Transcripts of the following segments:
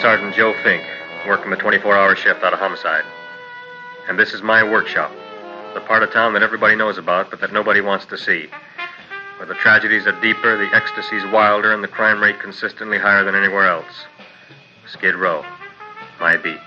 Sergeant Joe Fink, working a 24-hour shift out of homicide. And this is my workshop, the part of town that everybody knows about, but that nobody wants to see. Where the tragedies are deeper, the ecstasy's wilder, and the crime rate consistently higher than anywhere else. Skid Row, my beat.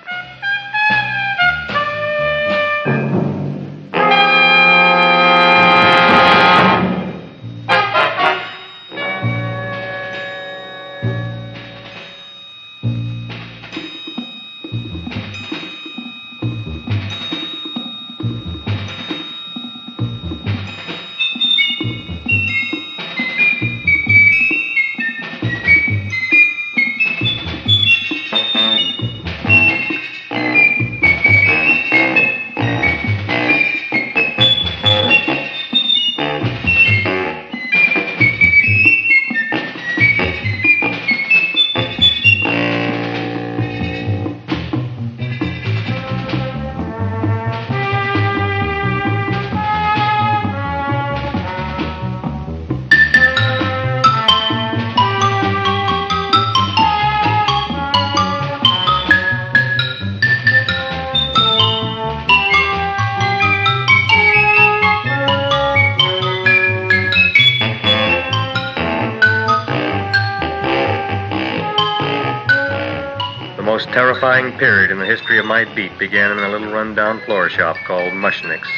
The most terrifying period in the history of my beat began in a little run-down floor shop called Mushnick's.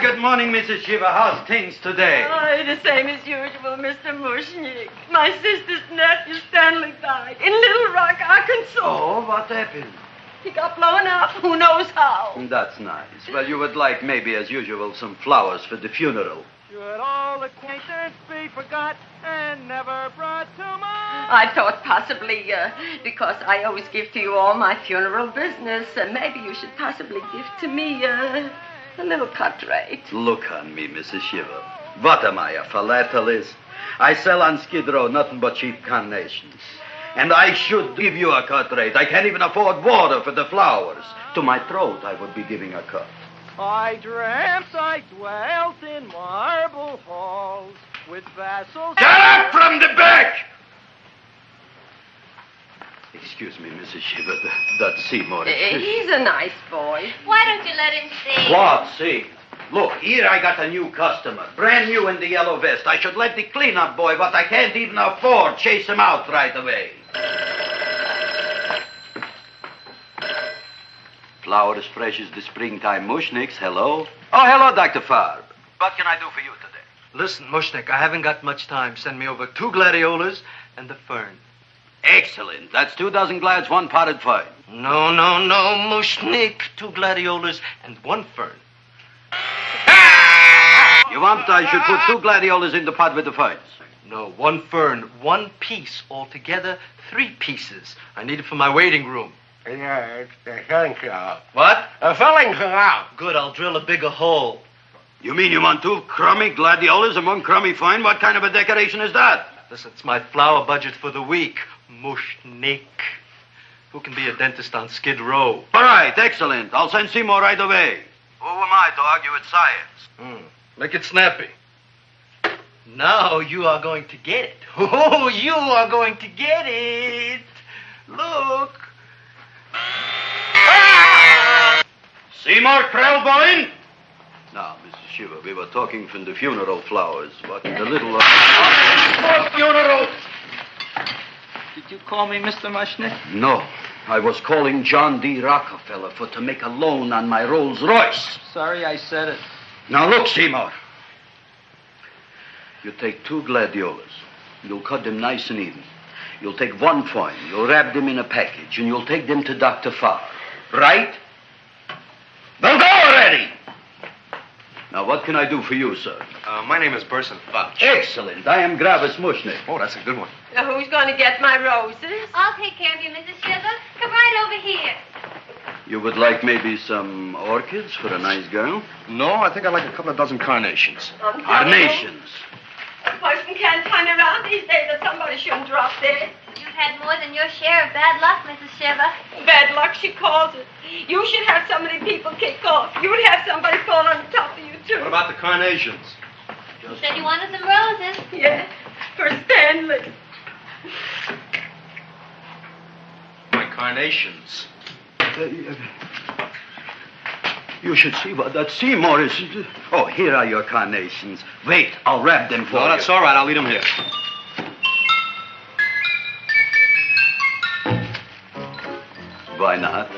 Good morning, Mrs. Shiva. How's things today? Oh, the same as usual, Mr. Mushnick. My sister's nephew, Stanley, died in Little Rock, Arkansas. Oh, what happened? He got blown up. Who knows how? That's nice. Well, you would like, maybe as usual, some flowers for the funeral. Should all acquaintance be forgot and never brought to mind? I thought possibly, because I always give to you all my funeral business, maybe you should possibly give to me, a little cut rate. Look on me, Mrs. Shiva. What am I, a philatelist? I sell on Skid Row nothing but cheap carnations. And I should give you a cut rate. I can't even afford water for the flowers. To my throat, I would be giving a cut. I dreamt I dwelt in marble halls with vassals... Get up from the back! Excuse me, Mrs. Shiva, that's Seymour. He's a nice boy. Why don't you let him see? What, see? Look, here I got a new customer, brand new in the yellow vest. I should let the cleanup boy, but I can't even afford, chase him out right away. Flowers fresh as the springtime Mushnicks. Hello? Oh, hello, Dr. Farb. What can I do for you today? Listen, Mushnick, I haven't got much time. Send me over 2 gladiolas and the fern. Excellent. That's 2 dozen glads, 1 potted fern. No, Mushnick. 2 gladiolas and 1 fern. You want I should put 2 gladiolas in the pot with the ferns? No, 1 fern, 1 piece. Altogether, 3 pieces. I need it for my waiting room. Yeah, it's the filling out. What? The filling out. Good, I'll drill a bigger hole. You mean you want 2 crummy gladiolas and 1 crummy fern? What kind of a decoration is that? Listen, it's my flower budget for the week. Mushnick. Who can be a dentist on Skid Row? All right, excellent. I'll send Seymour right away. Who am I to argue with science? Make it snappy. Now you are going to get it. Oh, you are going to get it. Look. Seymour Krellboyne? Now, Mrs. Shiva, we were talking from the funeral flowers. What in the little... For funeral! Did you call me Mr. Mushnick? No, I was calling John D. Rockefeller for to make a loan on my Rolls Royce. Sorry I said it. Now, look, Seymour. You take 2 gladiolas. You'll cut them nice and even. You'll take 1 fern. You'll wrap them in a package, and you'll take them to Dr. Farr. Right? Well, go already! Now, what can I do for you, sir? My name is Burson Fouch. Excellent. I am Gravis Mushnick. Oh, that's a good one. Now, who's going to get my roses? I'll take care of you, Mrs. Shiva. Come right over here. You would like maybe some orchids for a nice girl? No, I think I'd like a couple of dozen carnations. Carnations. A person can't turn around these days that somebody shouldn't drop dead. You've had more than your share of bad luck, Mrs. Shiva. Bad luck, she calls it. You should have so many people kick off. You'd have somebody fall on top of you, too. What about the carnations? You said you wanted some roses. Yeah. For Stanley. My carnations. You should see what that Seymour is. Oh, here are your carnations. Wait, I'll wrap them for you. No, that's all right. I'll leave them here. Why not?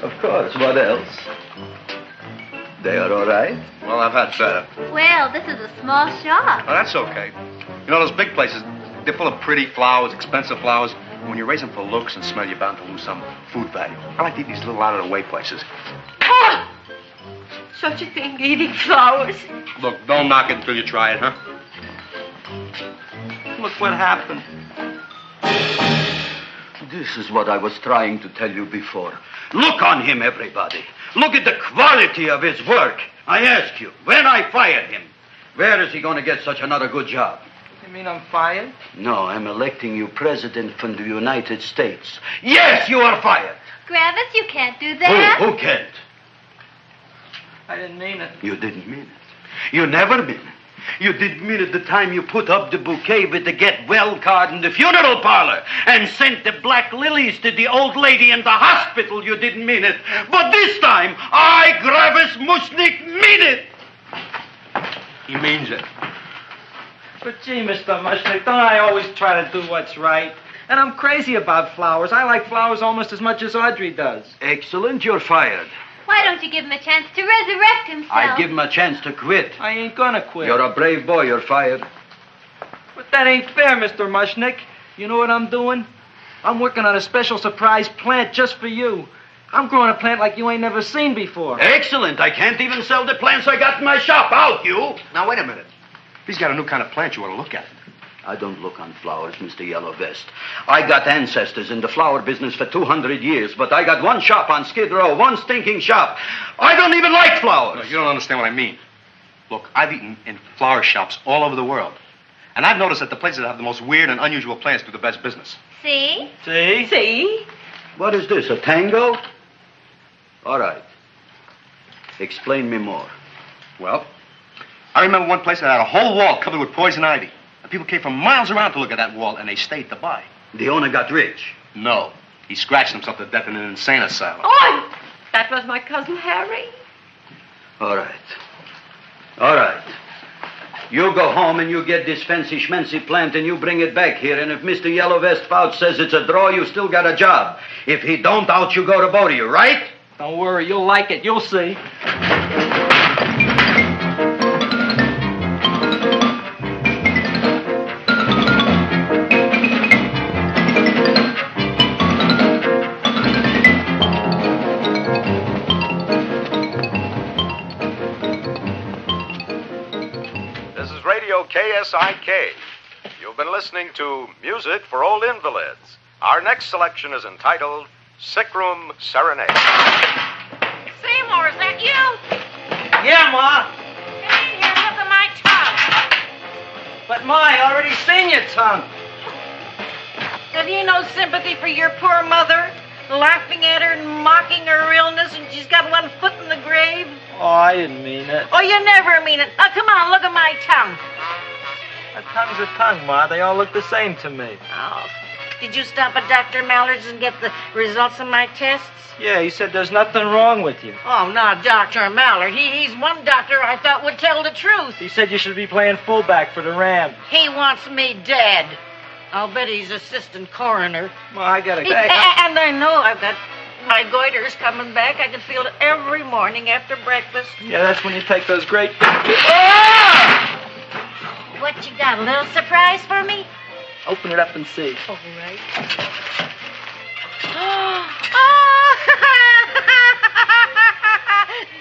Of course, what else? They are all right? Well, I've had better. Well, this is a small shop. Oh, that's okay. You know, those big places, they're full of pretty flowers, expensive flowers. And when you raise them for looks and smell, you're bound to lose some food value. I like to eat these little out-of-the-way places. Oh! Such a thing, eating flowers. Look, don't knock it until you try it, huh? Look what happened. This is what I was trying to tell you before. Look on him, everybody. Look at the quality of his work. I ask you, when I fire him, where is he going to get such another good job? You mean I'm fired? No, I'm electing you president from the United States. Yes, you are fired. Gravis, you can't do that. Who can't? I didn't mean it. You didn't mean it. You never mean it. You didn't mean it the time you put up the bouquet with the get well card in the funeral parlor and sent the black lilies to the old lady in the hospital. You didn't mean it. But this time, I, Gravis Mushnick, mean it. He means it. But gee, Mr. Mushnick, don't I always try to do what's right? And I'm crazy about flowers. I like flowers almost as much as Audrey does. Excellent, you're fired. Why don't you give him a chance to resurrect himself? I'd give him a chance to quit. I ain't gonna quit. You're a brave boy, you're fired. But that ain't fair, Mr. Mushnick. You know what I'm doing? I'm working on a special surprise plant just for you. I'm growing a plant like you ain't never seen before. Excellent, I can't even sell the plants I got in my shop. Out, you! Now, wait a minute. He's got a new kind of plant you want to look at. I don't look on flowers, Mr. Yellow Vest. I got ancestors in the flower business for 200 years, but I got one shop on Skid Row, one stinking shop. I don't even like flowers. No, you don't understand what I mean. Look, I've eaten in flower shops all over the world. And I've noticed that the places that have the most weird and unusual plants do the best business. See? See? See? What is this, a tango? All right. Explain me more. Well, I remember one place that had a whole wall covered with poison ivy. And people came from miles around to look at that wall, and they stayed to buy. The owner got rich. No. He scratched himself to death in an insane asylum. Oh, that was my cousin Harry. All right. All right. You go home and you get this fancy schmancy plant and you bring it back here. And if Mr. Yellow Vest Fouch says it's a draw, you still got a job. If he don't, out you go to both of you, right? Don't worry, you'll like it. You'll see. KSIK. You've been listening to Music for Old Invalids. Our next selection is entitled Sick Room Serenade. Seymour, is that you? Yeah, Ma. Come in here and look at my tongue. But, Ma, I already seen your tongue. Have you no sympathy for your poor mother? Laughing at her and mocking her illness, and she's got one foot in the grave? Oh, I didn't mean it. Oh, you never mean it. Now, come on, look at my tongue. A tongue's a tongue, Ma. They all look the same to me. Oh, did you stop at Dr. Mallard's and get the results of my tests? Yeah, he said there's nothing wrong with you. Oh, not Dr. Mallard. He's one doctor I thought would tell the truth. He said you should be playing fullback for the Rams. He wants me dead. I'll bet he's assistant coroner. Ma, I gotta go. And I know I've got my goiter's coming back. I can feel it every morning after breakfast. Yeah, that's when you take those great... What you got, a little surprise for me? Open it up and see. All right.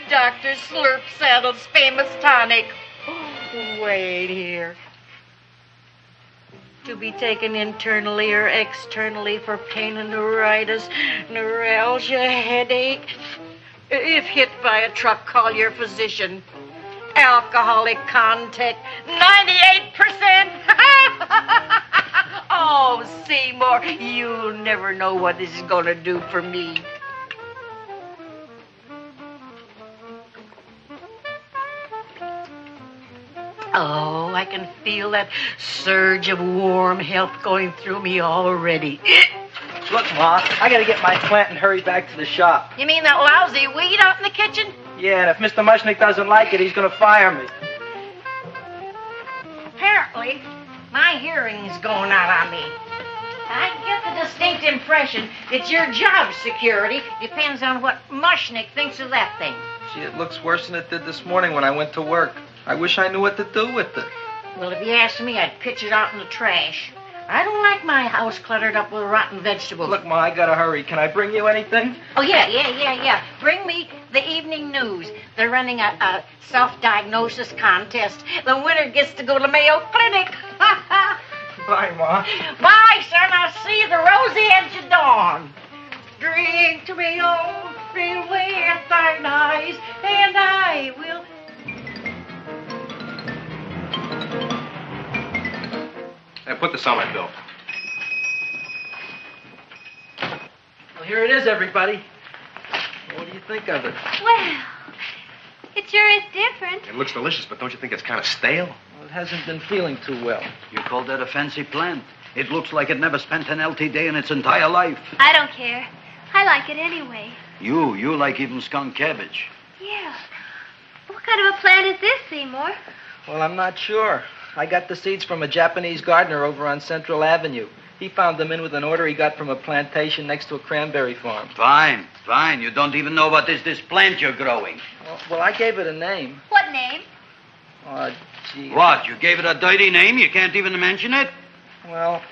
Dr. Slurp Saddle's famous tonic. Wait here. To be taken internally or externally for pain and neuritis, neuralgia, headache. If hit by a truck, call your physician. Alcoholic content, 98%. Oh, Seymour, you'll never know what this is going to do for me. Oh, can feel that surge of warm health going through me already. Look, Ma, I gotta get my plant and hurry back to the shop. You mean that lousy weed out in the kitchen? Yeah, and if Mr. Mushnick doesn't like it, he's gonna fire me. Apparently, my hearing's going out on me. I get the distinct impression that your job security depends on what Mushnick thinks of that thing. Gee, it looks worse than it did this morning when I went to work. I wish I knew what to do with it. Well, if you asked me, I'd pitch it out in the trash. I don't like my house cluttered up with rotten vegetables. Look, Ma, I gotta hurry. Can I bring you anything? Oh, yeah. Bring me the evening news. They're running a self-diagnosis contest. The winner gets to go to Mayo Clinic. Bye, Ma. Bye, son. I'll see you the rosy edge of dawn. Drink to me, oh, fill with thine eyes, and I will... Hey, put this on my bill. Well, here it is, everybody. What do you think of it? Well, it sure is different. It looks delicious, but don't you think it's kind of stale? Well, it hasn't been feeling too well. You call that a fancy plant? It looks like it never spent an LT day in its entire life. I don't care. I like it anyway. You like even skunk cabbage. Yeah. What kind of a plant is this, Seymour? Well, I'm not sure. I got the seeds from a Japanese gardener over on Central Avenue. He found them in with an order he got from a plantation next to a cranberry farm. Fine. You don't even know what is this plant you're growing. Well, I gave it a name. What name? Oh, gee. What, you gave it a dirty name? You can't even mention it? Well,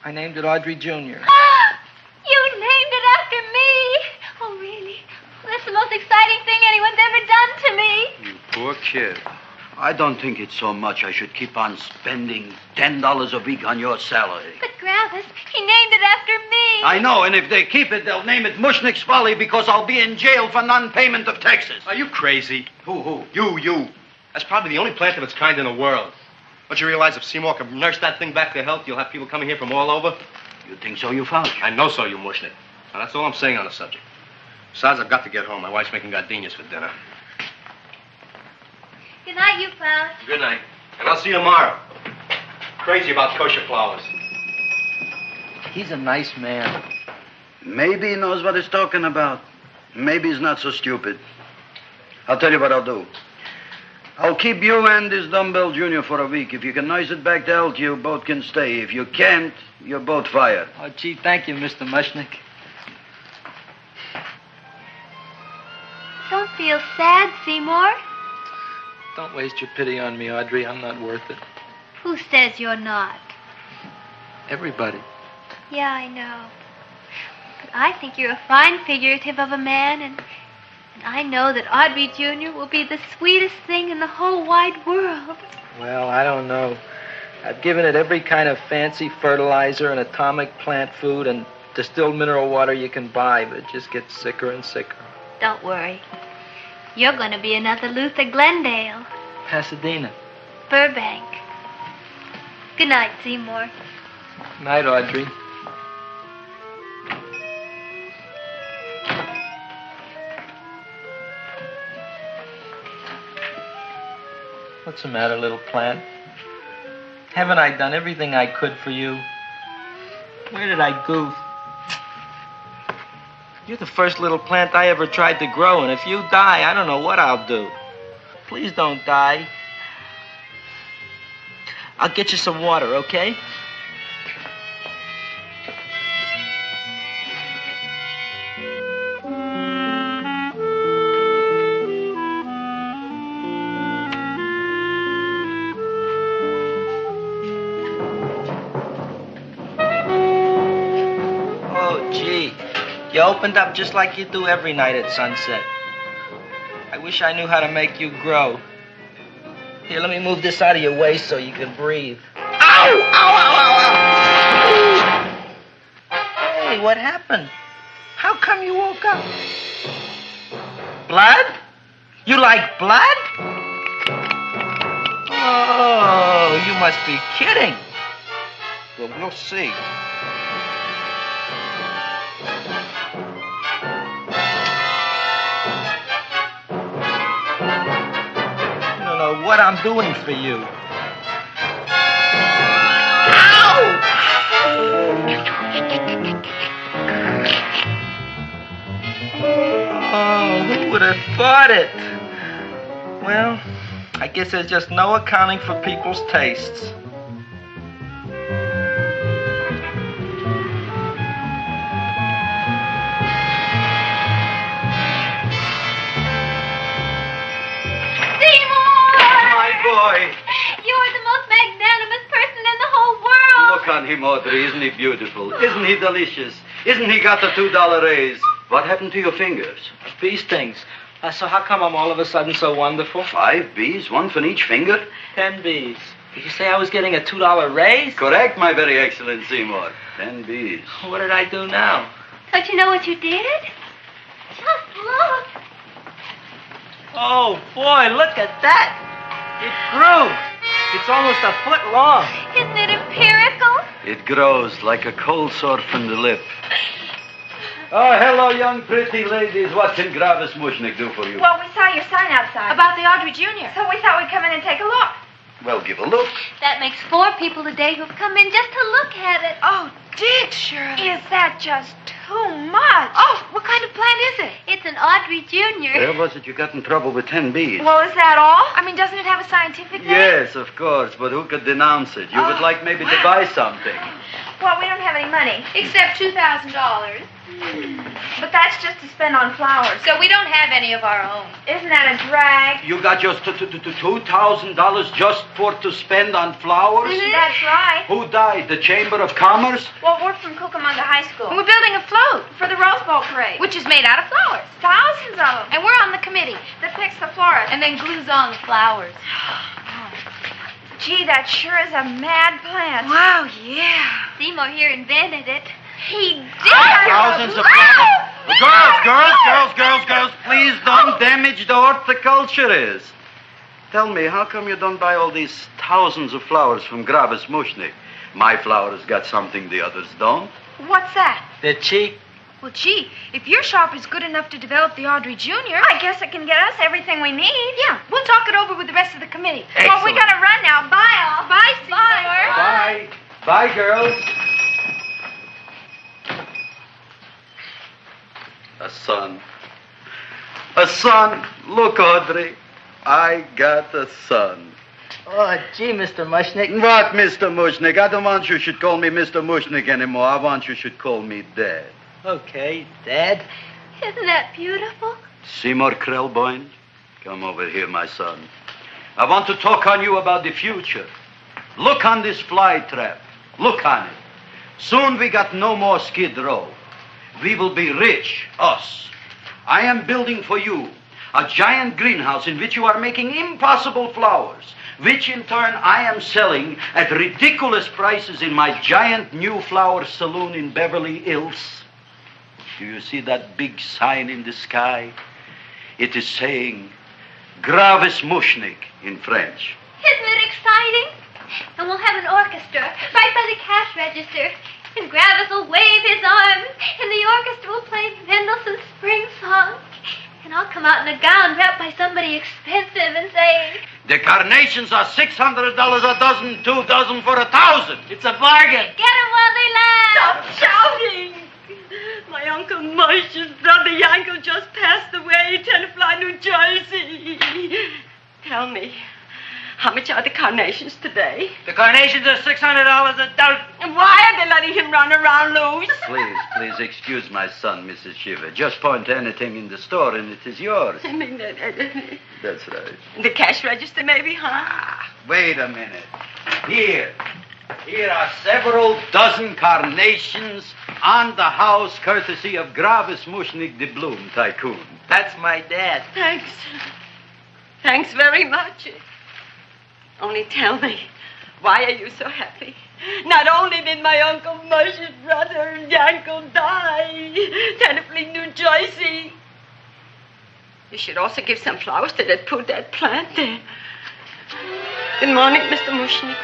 I named it Audrey Jr. You named it after me. Oh, really? That's the most exciting thing anyone's ever done to me. You poor kid. I don't think it's so much I should keep on spending $10 a week on your salary. But, Gravis, he named it after me. I know, and if they keep it, they'll name it Mushnick's Folly because I'll be in jail for non-payment of taxes. Are you crazy? Who? You. That's probably the only plant of its kind in the world. Don't you realize if Seymour can nurse that thing back to health, you'll have people coming here from all over? You think so, you found? I know so, you Mushnick. Now, that's all I'm saying on the subject. Besides, I've got to get home. My wife's making gardenias for dinner. Good night, you found. Good night. And I'll see you tomorrow. Crazy about kosher flowers. He's a nice man. Maybe he knows what he's talking about. Maybe he's not so stupid. I'll tell you what I'll do. I'll keep you and this dumbbell junior for a week. If you can nurse it back to health, you both can stay. If you can't, you're both fired. Oh, gee, thank you, Mr. Mushnick. Don't feel sad, Seymour. Don't waste your pity on me, Audrey. I'm not worth it. Who says you're not? Everybody. Yeah, I know. But I think you're a fine figurative of a man, and I know that Audrey Jr. will be the sweetest thing in the whole wide world. Well, I don't know. I've given it every kind of fancy fertilizer and atomic plant food and distilled mineral water you can buy, but it just gets sicker and sicker. Don't worry. You're going to be another Luther Glendale. Pasadena. Burbank. Good night, Seymour. Night, Audrey. What's the matter, little plant? Haven't I done everything I could for you? Where did I goof? You're the first little plant I ever tried to grow, and if you die, I don't know what I'll do. Please don't die. I'll get you some water, okay? You opened up just like you do every night at sunset. I wish I knew how to make you grow. Here, let me move this out of your way so you can breathe. Ow! Ow, ow, ow, ow! Hey, what happened? How come you woke up? Blood? You like blood? Oh, you must be kidding. Well, we'll see. What I'm doing for you. would have thought it? Well, I guess there's just no accounting for people's tastes. Boy. You're the most magnanimous person in the whole world. Look on him, Audrey. Isn't he beautiful? Isn't he delicious? Isn't he got the $2 raise? What happened to your fingers? Bee stings. So how come I'm all of a sudden so wonderful? 5 bees, one for each finger? 10 bees. Did you say I was getting a $2 raise? Correct, my very excellent Seymour. 10 bees. What did I do now? Don't you know what you did? Just look. Oh, boy, look at that. It grew. It's almost a foot long. Isn't it empirical? It grows like a cold sore from the lip. Oh, hello, young pretty ladies. What can Gravis Mushnick do for you? Well, we saw your sign outside. About the Audrey Jr. So we thought we'd come in and take a look. Well, give a look. That makes 4 people today who've come in just to look at it. Oh, did Shirley? Is that just too much? Oh, what kind of plant is it? It's an Audrey Jr. Where was it you got in trouble with 10 bees? Well, is that all? I mean, doesn't it have a scientific name? Yes, of course, but who could denounce it? You would like maybe to buy something. Well, we don't have any money. Except $2,000. But that's just to spend on flowers. So we don't have any of our own. Isn't that a drag? You got just $2,000 just for to spend on flowers? That's right. Who died? The Chamber of Commerce? Well, we're from Cucamonga High School. And we're building a float for the Rose Bowl parade. Which is made out of flowers. Thousands of them. And we're on the committee that picks the florists. And then glues on the flowers. Gee, that sure is a mad plant. Wow, yeah. Seymour here invented it. He did. Thousands of flowers. Girls, please don't damage the horticulturist. Tell me, how come you don't buy all these thousands of flowers from Gravis Mushnick? My flowers got something the others don't. What's that? They're cheap. Well, gee, if your shop is good enough to develop the Audrey Jr., I guess it can get us everything we need. Yeah, we'll talk it over with the rest of the committee. Excellent. Well, we gotta run now. Bye, all. Bye, Seymour. Bye. Bye, girls. A son. A son. Look, Audrey. I got a son. Oh, gee, Mr. Mushnick. What, Mr. Mushnick? I don't want you should call me Mr. Mushnick anymore. I want you should call me Dad. Okay, Dad. Isn't that beautiful? Seymour Krelboyne, come over here, my son. I want to talk on you about the future. Look on this fly trap. Look on it. Soon we got no more Skid Row. We will be rich, us. I am building for you a giant greenhouse in which you are making impossible flowers, which in turn I am selling at ridiculous prices in my giant new flower saloon in Beverly Hills. Do you see that big sign in the sky? It is saying Gravis Mushnick in French. Isn't it exciting? And we'll have an orchestra right by the cash register. And Gravis will wave his arms, and the orchestra will play Mendelssohn's Spring Song. And I'll come out in a gown wrapped by somebody expensive and say, The carnations are $600 a dozen, 2 dozen for 1,000. It's a bargain. get 'em while they last. Stop shouting! My Uncle Mush's brother Yankel just passed away in Tenafly, New Jersey. Tell me, how much are the carnations today? The carnations are $600 a dozen. And why are they letting him run around loose? Please excuse my son, Mrs. Shiver. Just point to anything in the store and it is yours. I mean, That's right. the cash register maybe, huh? Wait a minute. Here are several dozen carnations on the house courtesy of Gravis Mushnick the Bloom Tycoon. That's my dad. Thanks. Thanks very much. Only tell me, why are you so happy? Not only did my Uncle Mush's brother Yankel die, Tenafly, New Jersey. You should also give some flowers to that poor dead plant there. Good morning, Mr. Mushnick.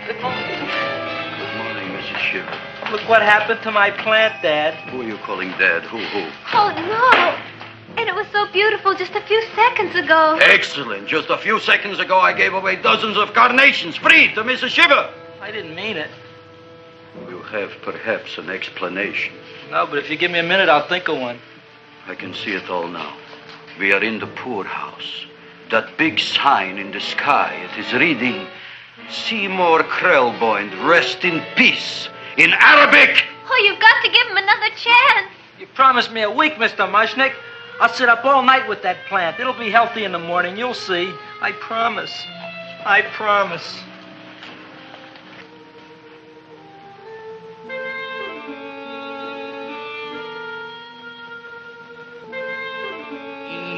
Good morning. Good morning, Mrs. Shiver. Look what happened to my plant, Dad. Who are you calling Dad? Who? Oh, no. And it was so beautiful just a few seconds ago. Excellent. Just a few seconds ago, I gave away dozens of carnations free to Mrs. Shiver. I didn't mean it. You have perhaps an explanation. No, but if you give me a minute, I'll think of one. I can see it all now. We are in the poorhouse. That big sign in the sky, it is reading, Seymour Krelboyne, rest in peace, in Arabic. Oh, you've got to give him another chance. You promised me a week, Mr. Mushnick. I'll sit up all night with that plant. It'll be healthy in the morning. You'll see. I promise. I promise.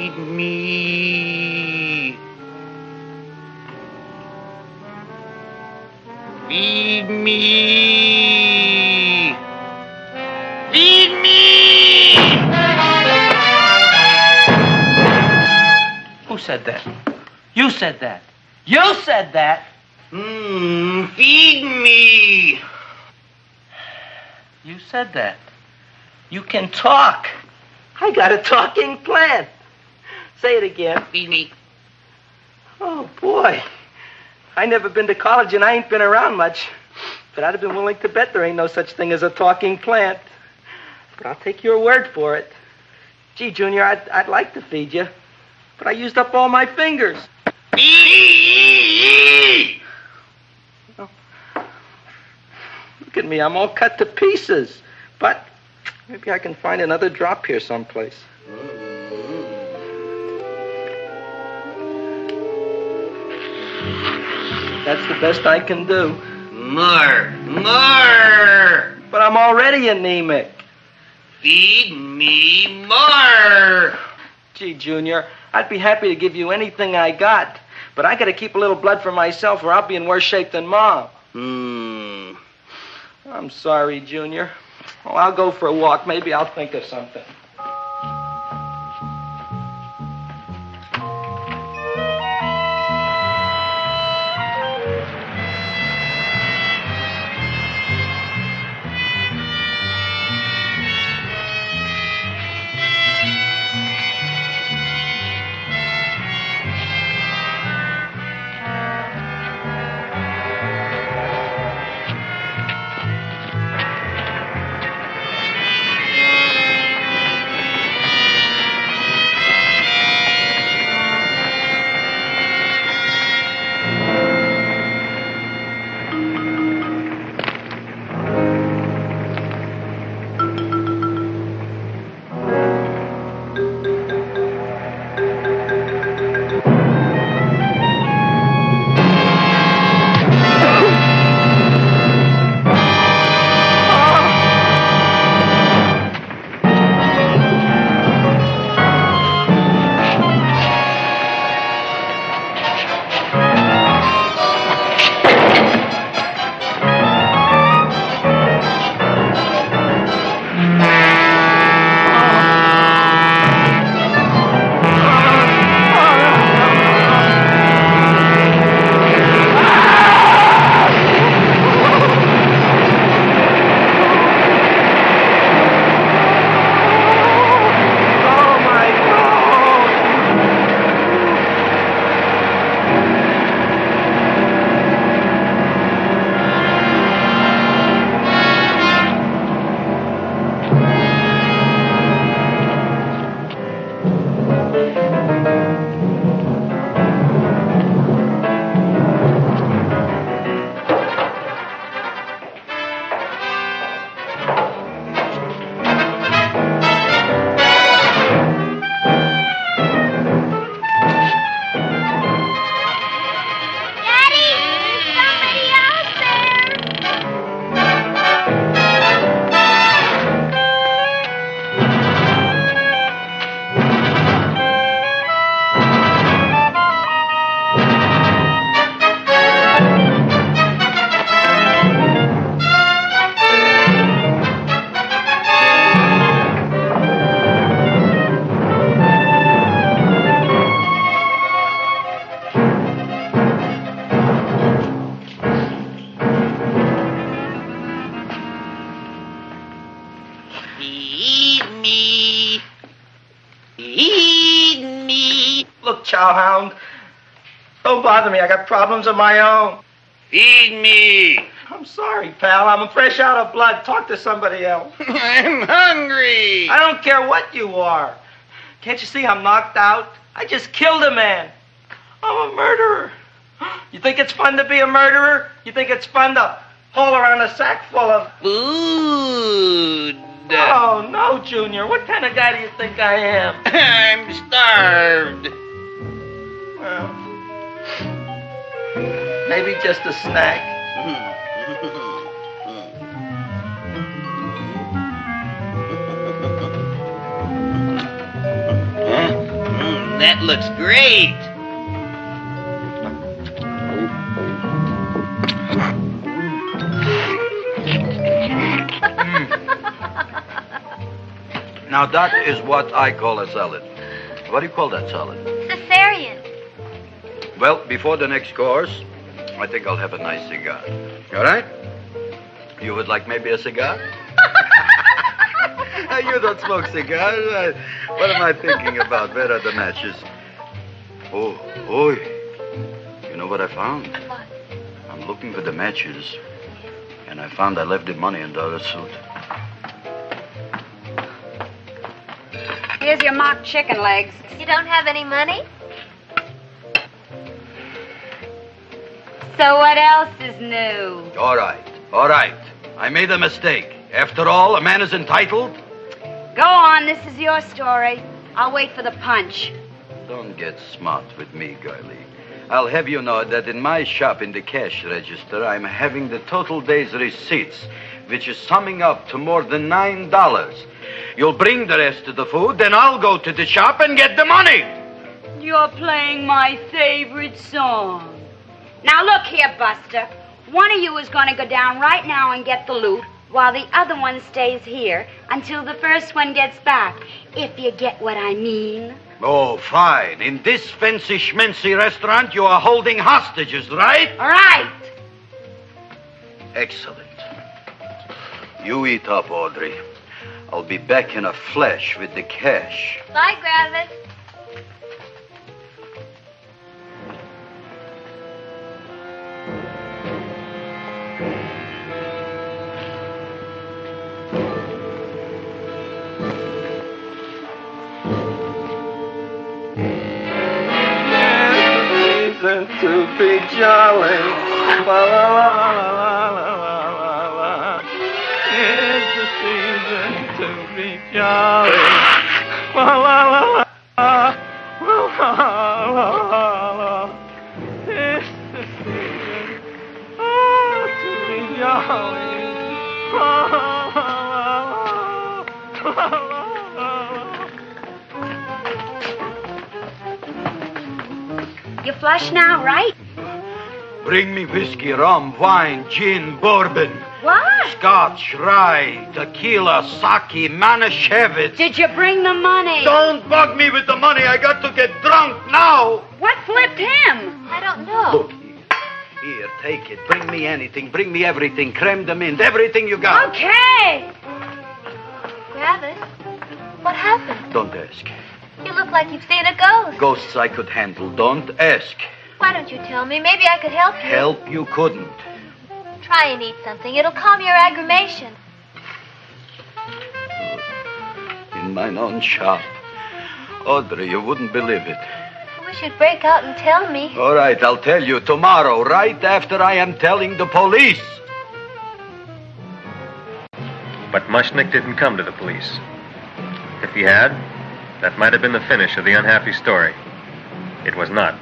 Feed me. Feed me. Feed me. Who said that? You said that. You said that. Feed me. You said that. You can talk. I got a talking plant. Say it again. Feed me. Oh, boy. I never been to college and I ain't been around much. But I'd have been willing to bet there ain't no such thing as a talking plant. But I'll take your word for it. Gee, Junior, I'd like to feed you. But I used up all my fingers. Oh. Look at me, I'm all cut to pieces. But maybe I can find another drop here someplace. That's the best I can do. More. But I'm already anemic. Feed me more. Gee, Junior, I'd be happy to give you anything I got. But I gotta keep a little blood for myself or I'll be in worse shape than Mom. I'm sorry, Junior. Well, I'll go for a walk. Maybe I'll think of something. Look, Chowhound, don't bother me. I got problems of my own. Feed me. I'm sorry, pal. I'm fresh out of blood. Talk to somebody else. I'm hungry. I don't care what you are. Can't you see I'm knocked out? I just killed a man. I'm a murderer. You think it's fun to be a murderer? You think it's fun to haul around a sack full of food? Oh, no, Junior. What kind of guy do you think I am? I'm starved. Well, maybe just a snack. That looks great. Now that is what I call a salad. What do you call that salad? Caesarean. Well, before the next course, I think I'll have a nice cigar. All right? You would like maybe a cigar? You don't smoke cigars. What am I thinking about? Where are the matches? Oh, you know what I found? What? I'm looking for the matches, and I found I left the money in the other suit. Here's your mock chicken legs. You don't have any money? So what else is new? All right. I made a mistake. After all, a man is entitled. Go on, this is your story. I'll wait for the punch. Don't get smart with me, girlie. I'll have you know that in my shop in the cash register, I'm having the total day's receipts, which is summing up to more than $9. You'll bring the rest of the food, then I'll go to the shop and get the money. You're playing my favorite song. Now look here, Buster. One of you is going to go down right now and get the loot, while the other one stays here until the first one gets back, if you get what I mean. Oh, fine. In this fancy schmancy restaurant, you are holding hostages, right? Right. Excellent. You eat up, Audrey. I'll be back in a flash with the cash. Bye, Gravis. To be jolly, la la la la la la la. It's the season to be jolly, la la la la la la la. It's the season to be jolly, la la la la la. You flush now, right? Bring me whiskey, rum, wine, gin, bourbon. What? Scotch, rye, tequila, sake, Manischewitz. Did you bring the money? Don't bug me with the money. I got to get drunk now. What flipped him? I don't know. Look, here, take it. Bring me anything. Bring me everything. Creme de mint. Everything you got. Okay. Gravis, what happened? Don't ask. You look like you've seen a ghost. Ghosts I could handle. Don't ask. Why don't you tell me? Maybe I could help you. Help you couldn't. Try and eat something. It'll calm your aggravation. In mine own shop. Audrey, you wouldn't believe it. I wish you'd break out and tell me. All right, I'll tell you tomorrow, right after I am telling the police. But Mushnick didn't come to the police. If he had, that might have been the finish of the unhappy story. It was not.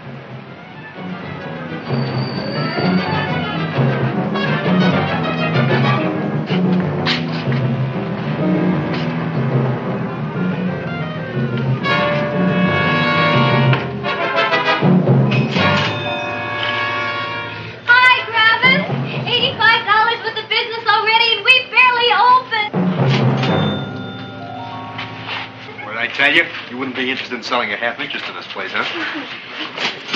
Hi, Gravis. $85 worth of business already, and we barely opened. What did I tell you? You wouldn't be interested in selling a half interest in this place, huh?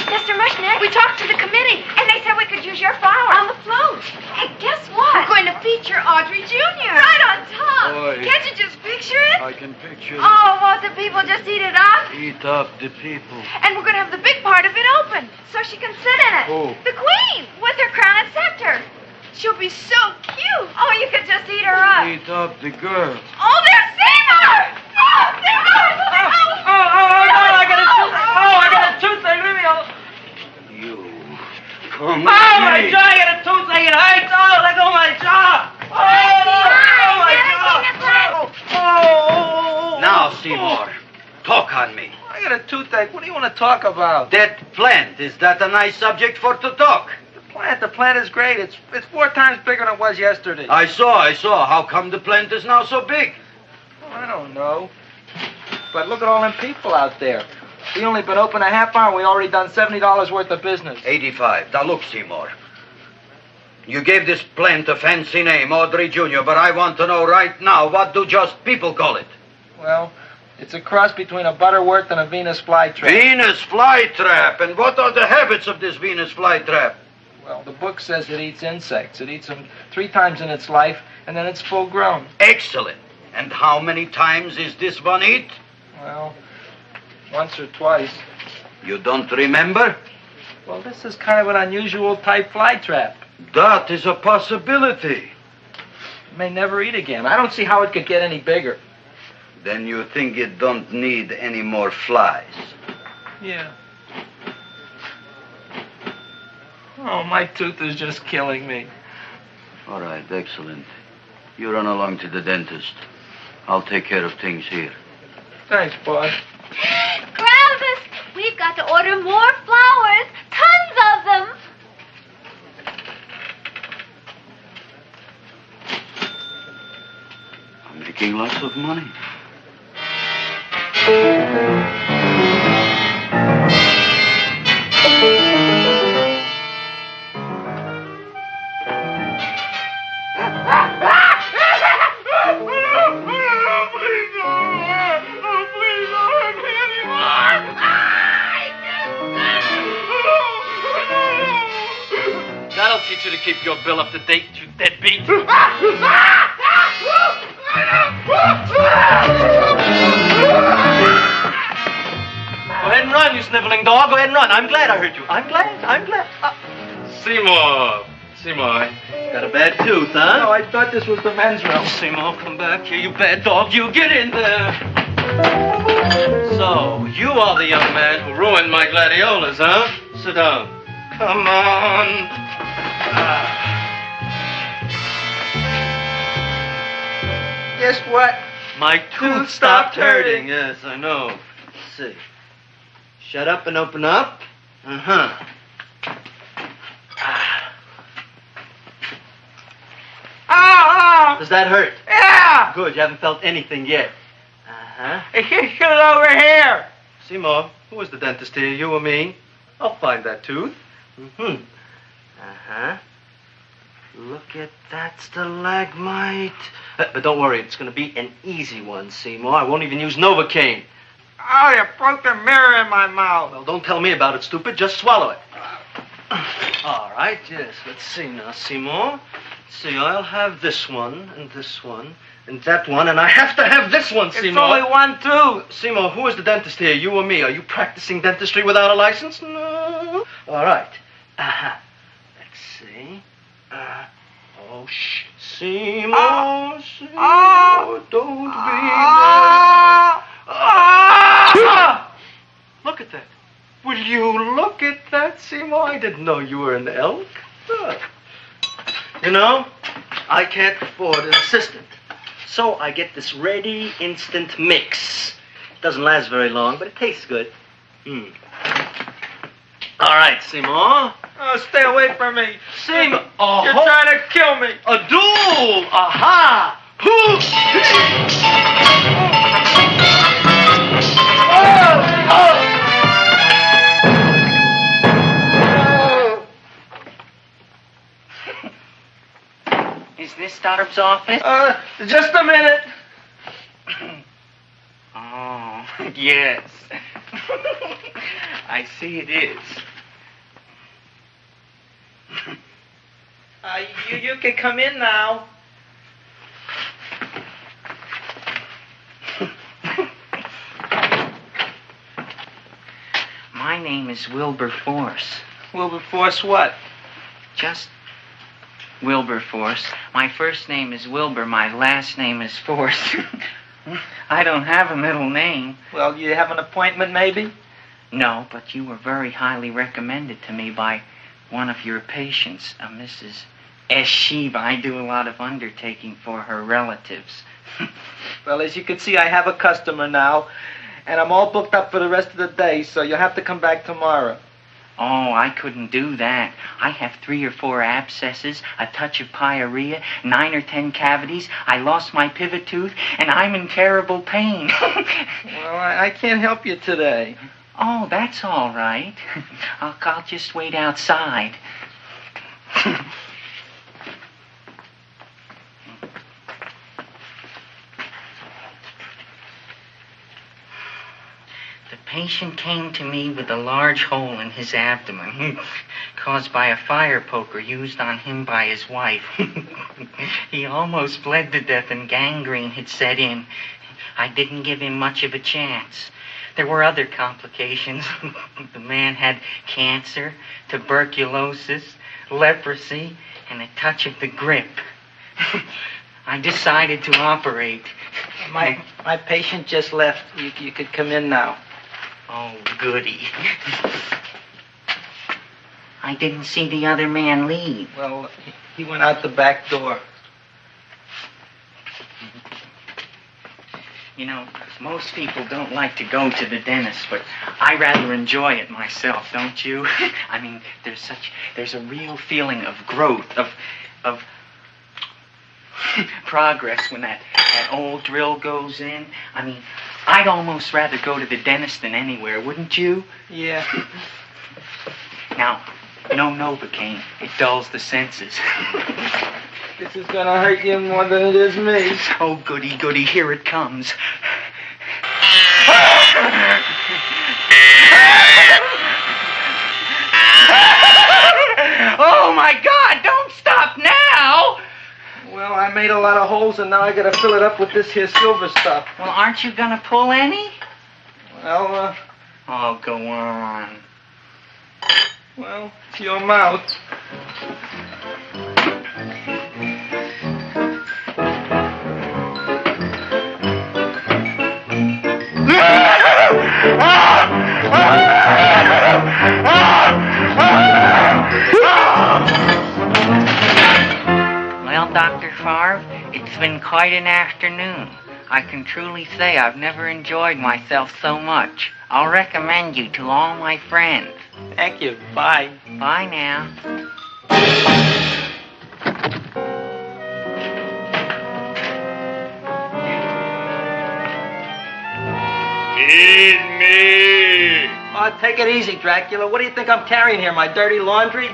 Mr. Mushnick, we talked to the committee, and they said we could use your flour on the float. And guess what? We're going to feature Audrey Jr. Right on top. Boy. Can't you just picture it? I can picture Oh, won't the people just eat it up? Eat up the people. And we're going to have the big part of it open, so she can sit in it. Who? The queen, with her crown and scepter. She'll be so cute. Oh, you could just eat her up. Eat up the girl. Oh, there's Seymour! Oh, Seymour! Come Oh, on. my jaw! I got a toothache. It hurts. Oh, let go of my jaw. Oh, my jaw. Now, Seymour, talk on me. I got a toothache. What do you want to talk about? That plant, is that a nice subject for to talk? The plant is great. It's 4 times bigger than it was yesterday. I saw. How come the plant is now so big? I don't know. But look at all them people out there. We only been open a half hour. We already done $70 worth of business. 85. Now look, Seymour. You gave this plant a fancy name, Audrey Jr., but I want to know right now, what do just people call it? Well, it's a cross between a Butterworth and a Venus flytrap. Venus flytrap. And what are the habits of this Venus flytrap? Well, the book says it eats insects. It eats them 3 times in its life, and then it's full grown. Excellent. And how many times is this one eat? Well, once or twice. You don't remember? Well, this is kind of an unusual type flytrap. That is a possibility. It may never eat again. I don't see how it could get any bigger. Then you think it don't need any more flies? Yeah. Oh, my tooth is just killing me. All right, excellent. You run along to the dentist. I'll take care of things here. Thanks, boy. Gravis, we've got to order more flowers. Tons of them. I'm making lots of money. That'll teach you to keep your bill up to date, you deadbeat. Go ahead and run, you sniveling dog. Go ahead and run. I'm glad I heard you. I'm glad. Seymour, got a bad tooth, huh? No, I thought this was the men's room. Seymour, come back here, you bad dog. You get in there. So, you are the young man who ruined my gladiolas, huh? Sit down. Come on. Guess what? My tooth stopped hurting. Yes, I know. Let's see. Shut up and open up. Uh-huh. Oh! Does that hurt? Yeah! Good, you haven't felt anything yet. Uh-huh. It's just over here. Seymour, who is the dentist here, you or me? I'll find that tooth. Mm-hmm. Uh-huh. Look at that stalagmite. But don't worry, it's going to be an easy one, Seymour. I won't even use Novocaine. Oh, you broke the mirror in my mouth. Well, don't tell me about it, stupid. Just swallow it. All right, yes. Let's see now, Seymour. Let's see, I'll have this one, and that one, and I have to have this one, Seymour. It's only one tooth. Seymour, who is the dentist here, you or me? Are you practicing dentistry without a license? No. All right. Uh-huh. Let's see. Oh, shh. Seymour, Seymour, don't be there. Look at that. Will you look at that, Seymour? I didn't know you were an elk. You know, I can't afford an assistant. So I get this ready instant mix. It doesn't last very long, but it tastes good. All right, Seymour. Oh, stay away from me. Seymour. You're trying to kill me. A duel. Aha. Is this Doctor's office? Just a minute. Oh, yes. I see it is. You can come in now. My name is Wilberforce. Wilberforce what? Just Wilberforce. My first name is Wilbur. My last name is Force. I don't have a middle name. Well, you have an appointment, maybe? No, but you were very highly recommended to me by one of your patients, a Mrs. S. Sheeva. I do a lot of undertaking for her relatives. Well, as you can see, I have a customer now, and I'm all booked up for the rest of the day, so you'll have to come back tomorrow. Oh, I couldn't do that. I have 3 or 4 abscesses, a touch of pyorrhea, 9 or 10 cavities. I lost my pivot tooth, and I'm in terrible pain. Well, I can't help you today. Oh, that's all right. I'll just wait outside. The patient came to me with a large hole in his abdomen, caused by a fire poker used on him by his wife. He almost bled to death and gangrene had set in. I didn't give him much of a chance. There were other complications. The man had cancer, tuberculosis, leprosy, and a touch of the grip. I decided to operate. My patient just left. You could come in now. Oh, goody. I didn't see the other man leave. Well, he went out the back door. You know, most people don't like to go to the dentist, but I rather enjoy it myself, don't you? I mean, there's a real feeling of growth, of progress when that old drill goes in. I mean, I'd almost rather go to the dentist than anywhere, wouldn't you? Yeah. Now, no Novocaine. It dulls the senses. This is gonna hurt you more than it is me. Oh, goody, goody, here it comes. Oh, my God, don't stop now! Well, I made a lot of holes, and now I gotta fill it up with this here silver stuff. Well, aren't you gonna pull any? Well, Oh, go on. Well, it's your mouth. Well, Dr. Favre, it's been quite an afternoon. I can truly say I've never enjoyed myself so much. I'll recommend you to all my friends. Thank you. Bye. Bye now. Feed me! Oh, take it easy, Dracula. What do you think I'm carrying here, my dirty laundry?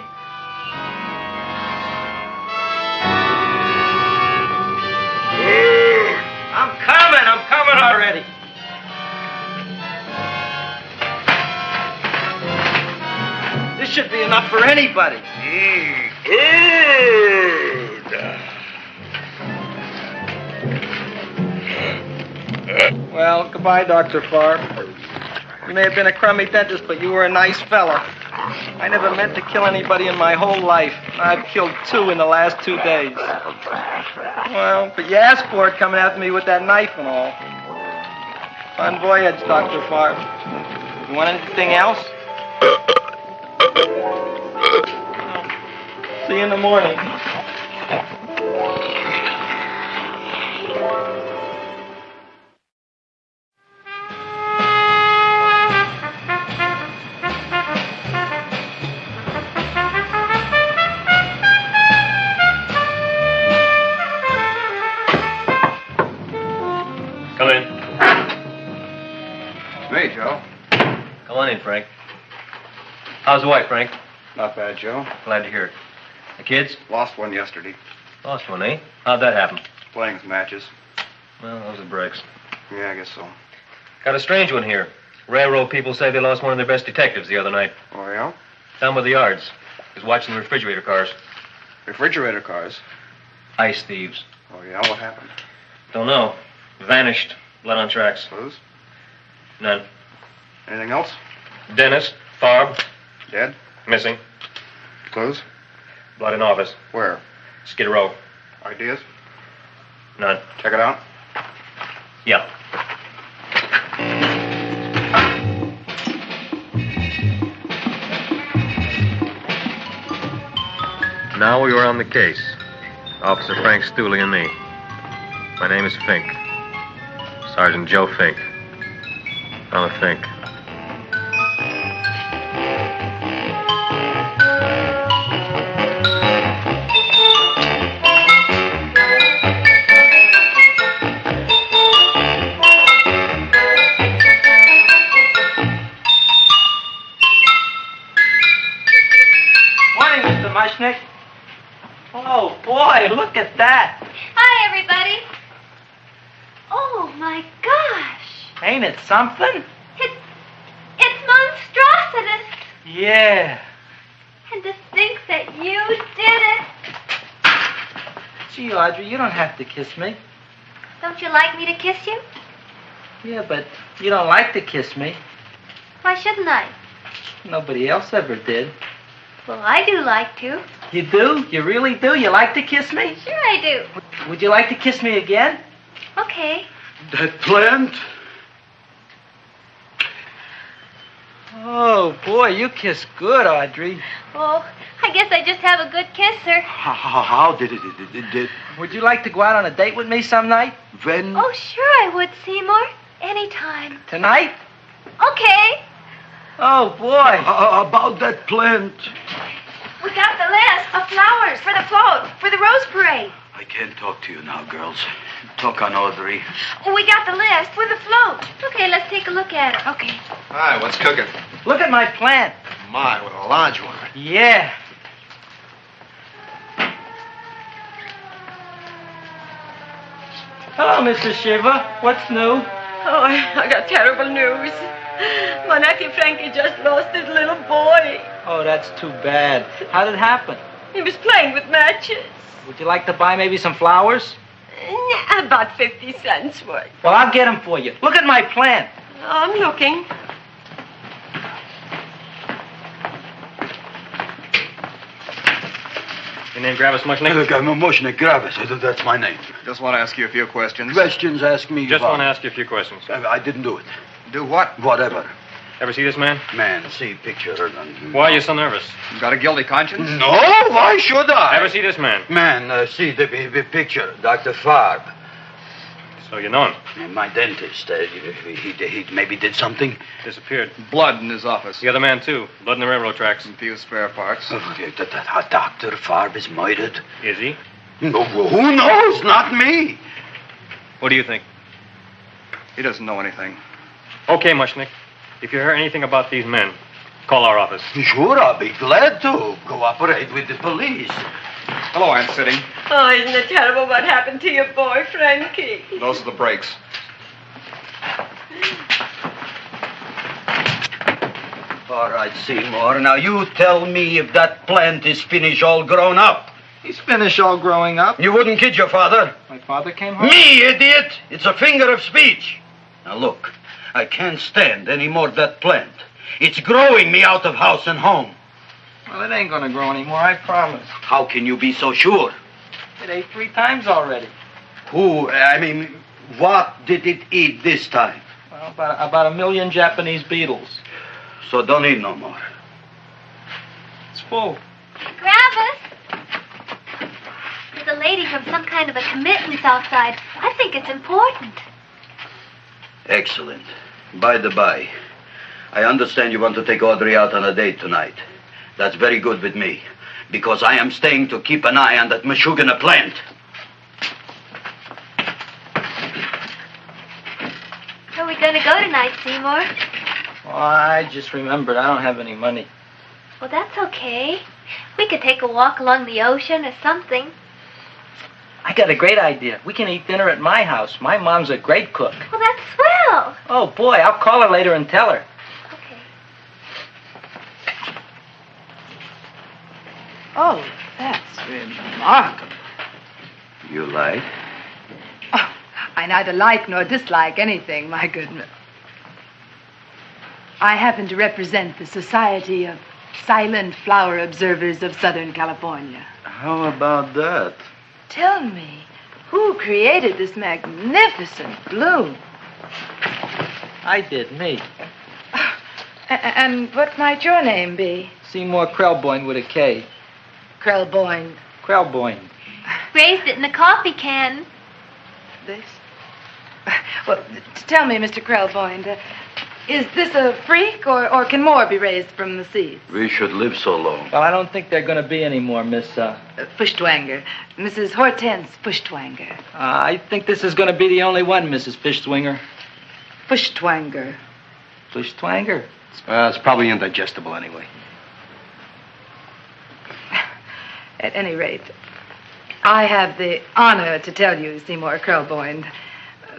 I'm coming already. This should be enough for anybody. Well, goodbye, Dr. Favre. You may have been a crummy dentist, but you were a nice fella. I never meant to kill anybody in my whole life. I've killed 2 in the last 2 days. Well, but you asked for it coming after me with that knife and all. Fun voyage, Dr. Favre. You want anything else? See you in the morning. Come in. Hey, Joe. Come on in, Frank. How's the wife, Frank? Not bad, Joe. Glad to hear it. The kids? Lost one yesterday. Lost one, eh? How'd that happen? Playing some matches. Well, those are breaks. Yeah, I guess so. Got a strange one here. Railroad people say they lost one of their best detectives the other night. Oh, yeah? Down by the yards. He was watching the refrigerator cars. Refrigerator cars? Ice thieves. Oh, yeah? What happened? Don't know. Vanished. Blood on tracks. Clues? None. Anything else? Dennis. Farb. Dead? Missing. Clues? Blood in office. Where? Skid Row. Ideas? None. Check it out. Yeah. Now we were on the case. Officer Frank Stooley and me. My name is Fink. Sergeant Joe Fink. I'm a Fink. Morning, Mr. Mushnick. Oh, boy, look at that. Hi, everybody. Oh, my gosh. Ain't it something? It's monstrositous. Yeah. And to think that you did it. Gee, Audrey, you don't have to kiss me. Don't you like me to kiss you? Yeah, but you don't like to kiss me. Why shouldn't I? Nobody else ever did. Well, I do like to. You do? You really do? You like to kiss me? Sure I do. Would you like to kiss me again? Okay. That plant? Oh, boy, you kiss good, Audrey. Oh, I guess I just have a good kisser. How did it? Would you like to go out on a date with me some night? When? Oh, sure I would, Seymour. Anytime. Tonight? Okay. Oh, boy. About that plant. We got the list of flowers for the float, for the rose parade. I can't talk to you now, girls. Talk on Audrey. We got the list for the float. Okay, let's take a look at it. Okay. Hi, what's cooking? Look at my plant. My, what a large one. Yeah. Hello, Mrs. Shiva. What's new? Oh, I got terrible news. My nephew Frankie just lost his little boy. Oh, that's too bad. How did it happen? He was playing with matches. Would you like to buy maybe some flowers? About 50 cents worth. Well, I'll get them for you. Look at my plant. I'm looking. Your name Gravis Mushnick? Mushnick Gravis. That's my name. Just want to ask you a few questions. Questions, ask me. Just about. want to ask you a few questions. I didn't do it. Do what? Whatever. Ever see this man? Man, see picture. Why are you so nervous? You got a guilty conscience? No, why should I? Ever see this man? Man, see the picture. Dr. Farb. So you know him? My dentist. He maybe did something. Disappeared. Blood in his office. The other man, too. Blood in the railroad tracks. A few spare parts. Dr. Farb is murdered. Is he? No, who knows? Not me. What do you think? He doesn't know anything. Okay, Mushnick. If you hear anything about these men, call our office. Sure, I'll be glad to cooperate with the police. Hello, Aunt Sitting. Oh, isn't it terrible what happened to your boy, Frankie? Those are the brakes. All right, Seymour. Now you tell me if that plant is finished all grown up. He's finished all growing up. You wouldn't kid your father. My father came home? Me, idiot! It's a finger of speech. Now look, I can't stand any more of that plant. It's growing me out of house and home. Well, it ain't gonna grow anymore, I promise. How can you be so sure? It ate 3 times already. What did it eat this time? Well, about 1 million Japanese beetles. So don't eat no more. It's full. Gravis! There's a lady from some kind of a committance outside. I think it's important. Excellent. By the by, I understand you want to take Audrey out on a date tonight. That's very good with me, because I am staying to keep an eye on that Meshuggah plant. Where are we going to go tonight, Seymour? Oh, I just remembered I don't have any money. Well, that's okay. We could take a walk along the ocean or something. I got a great idea. We can eat dinner at my house. My mom's a great cook. Well, that's swell. Oh, boy, I'll call her later and tell her. Okay. Oh, that's remarkable. You like? Oh, I neither like nor dislike anything, my goodness. I happen to represent the Society of Silent Flower Observers of Southern California. How about that? Tell me, who created this magnificent bloom? I did, me. And what might your name be? Seymour Krelboyne with a K. Krelboyne. Krelboyne. Raised it in a coffee can. This? Well, tell me, Mr. Krelboyne, is this a freak, or can more be raised from the seas? We should live so long. Well, I don't think there are going to be any more, Miss, Fuschtwanger. Mrs. Hortense Fuschtwanger. I think this is going to be the only one, Mrs. Fishswinger. Fuschtwanger. Fuschtwanger? It's probably indigestible anyway. At any rate, I have the honor to tell you, Seymour Krelboyne,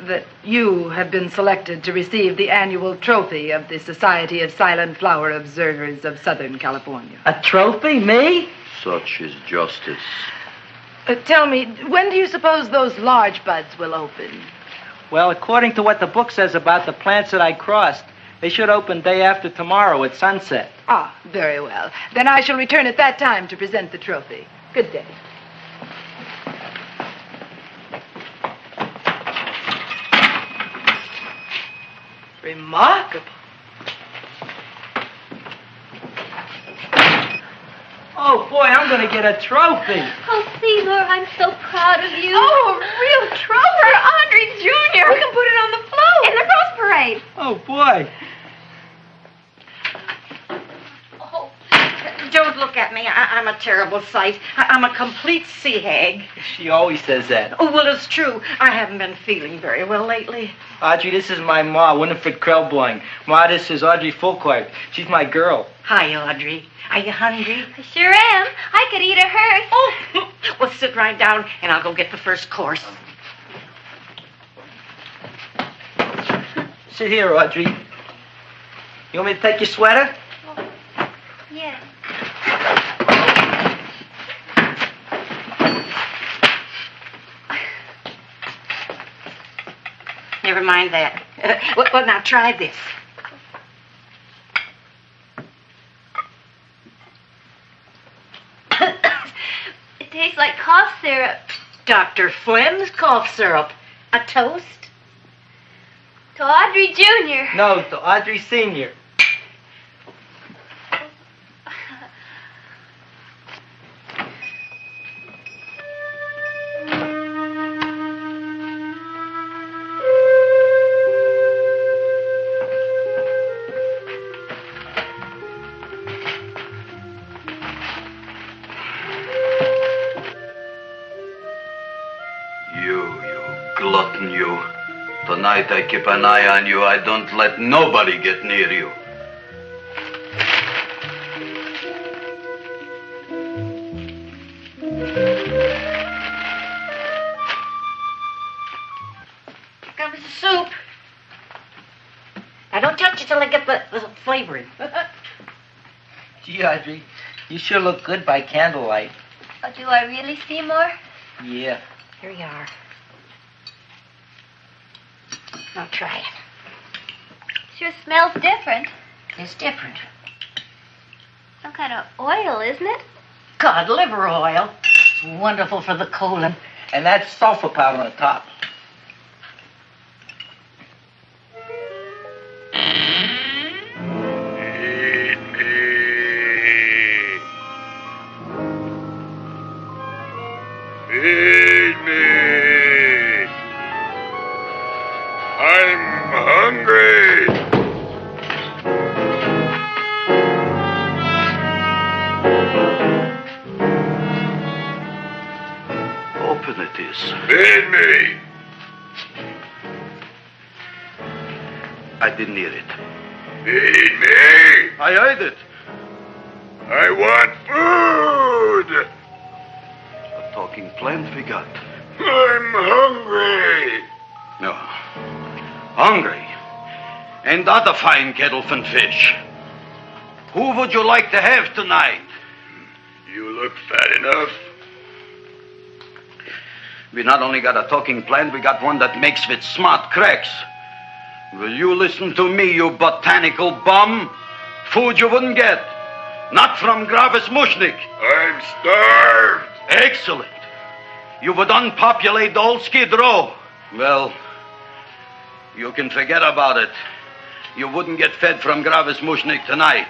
that you have been selected to receive the annual trophy of the Society of Silent Flower Observers of Southern California. A trophy? Me? Such is justice. Tell me, when do you suppose those large buds will open? Well, according to what the book says about the plants that I crossed, they should open day after tomorrow at sunset. Ah, very well. Then I shall return at that time to present the trophy. Good day. Remarkable. Oh, boy, I'm going to get a trophy. Oh, Seymour, I'm so proud of you. Oh, a real trophy for Audrey Jr. We can put it on the float. In the Rose Parade. Oh, boy. Don't look at me. I'm a terrible sight. I'm a complete sea hag. She always says that. Oh, well, it's true. I haven't been feeling very well lately. Audrey, this is my ma, Winifred Krelboyne. Ma, this is Audrey Fulcourt. She's my girl. Hi, Audrey. Are you hungry? I sure am. I could eat a hearse. Oh, well, sit right down, and I'll go get the first course. Sit here, Audrey. You want me to take your sweater? Yes. Never mind that. Well, now try this. It tastes like cough syrup. Dr. Flynn's cough syrup. A toast? To Audrey Jr. No, to Audrey Sr. Glutton, you. Tonight I keep an eye on you. I don't let nobody get near you. Here comes the soup. Now, don't touch it till I get the flavoring. Gee, Audrey, you sure look good by candlelight. Oh, do I really, Seymour? Yeah. Here you are. Now try it. Sure smells different. It's different. Some kind of oil, isn't it? Cod liver oil. It's wonderful for the colon. And that's sulfur powder on the top. Feed me. I'm hungry. Open it is. Feed me. I didn't hear it. Feed me. I heard it. I want food. A talking plant we got. I'm hungry. No. Hungry. And other fine kettlefen fish. Who would you like to have tonight? You look fat enough. We not only got a talking plant, we got one that makes with smart cracks. Will you listen to me, you botanical bum? Food you wouldn't get. Not from Gravis Mushnik. I'm starved. Excellent. You would unpopulate the old Skid Row. Well, you can forget about it. You wouldn't get fed from Gravis Mushnik tonight.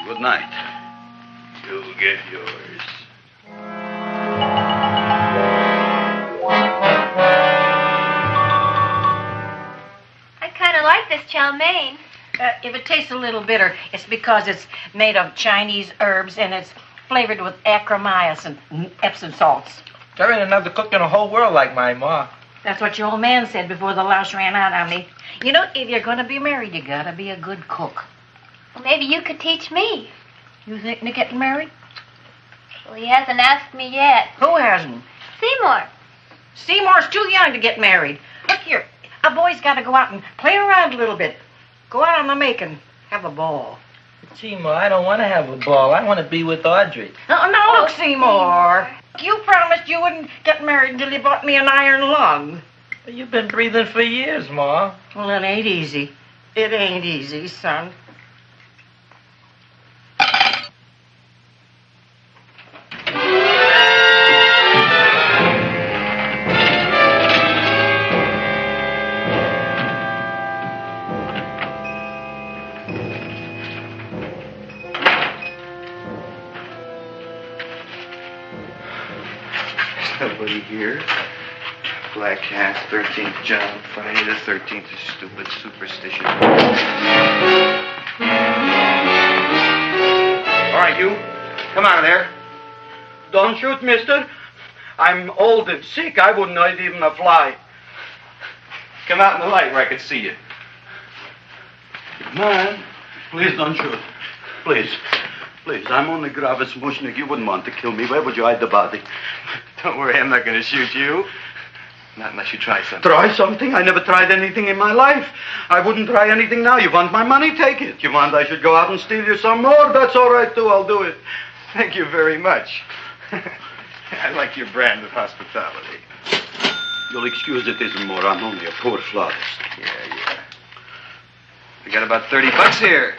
Good night. You'll get yours. I kind of like this chow mein. If it tastes a little bitter, it's because it's made of Chinese herbs and it's flavored with acromyas and Epsom salts. There ain't another cook in the whole world like my ma. That's what your old man said before the louse ran out on me. You know, if you're going to be married, you got to be a good cook. Well, maybe you could teach me. You thinking of getting married? Well, he hasn't asked me yet. Who hasn't? Seymour. Seymour's too young to get married. Look here, a boy's got to go out and play around a little bit. Go out on the making. Have a ball. Seymour, I don't want to have a ball. I want to be with Audrey. No, look, Seymour. You promised you wouldn't get married until you bought me an iron lung. You've been breathing for years, Ma. Well, it ain't easy. It ain't easy, son. Nobody here. Black Cat, 13th John, Friday the 13th is stupid superstition. All right, you. Come out of there. Don't shoot, mister. I'm old and sick. I wouldn't hurt even a fly. Come out in the light where I can see you. Man, please don't shoot. Please. Please, I'm only Gravis Mushnik. You wouldn't want to kill me. Where would you hide the body? Don't worry, I'm not going to shoot you. Not unless you try something. Try something? I never tried anything in my life. I wouldn't try anything now. You want my money? Take it. You want I should go out and steal you some more? That's all right, too. I'll do it. Thank you very much. I like your brand of hospitality. You'll excuse it isn't more. I'm only a poor flautist. Yeah. We got about $30 here.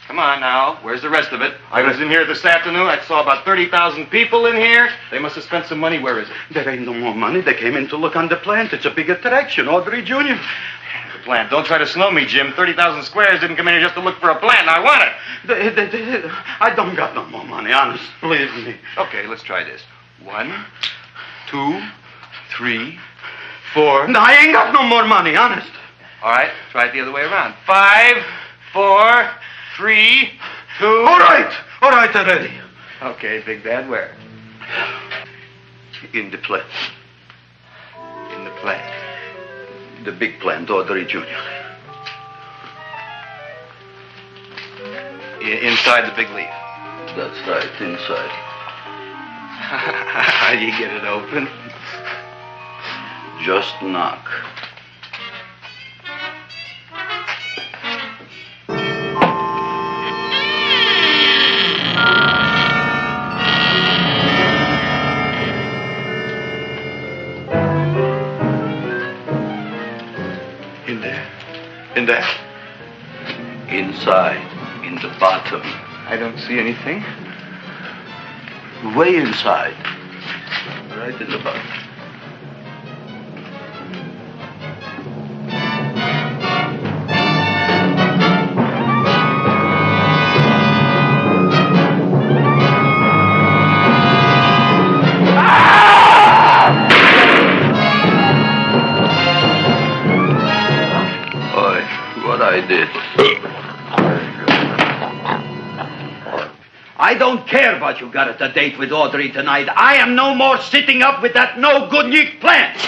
Come on now. Where's the rest of it? I was in here this afternoon. I saw about 30,000 people in here. They must have spent some money. Where is it? There ain't no more money. They came in to look on the plant. It's a big attraction. Audrey Jr. The plant. Don't try to snow me, Jim. 30,000 squares didn't come in here just to look for a plant. I want it. I don't got no more money, honest. Believe me. Okay, let's try this. 1, 2, 3, 4. No, I ain't got no more money, honest. All right, try it the other way around. 5, 4, 3, 2. All right, already. Okay, Big Dad, where? In the plant. In the plant. The big plant, Audrey Jr. Inside the big leaf. That's right, inside. How do you get it open? Just knock. In there? Inside, in the bottom. I don't see anything. Way inside. Right in the bottom. I did. I don't care what you got at the date with Audrey tonight. I am no more sitting up with that no-good Nick plant.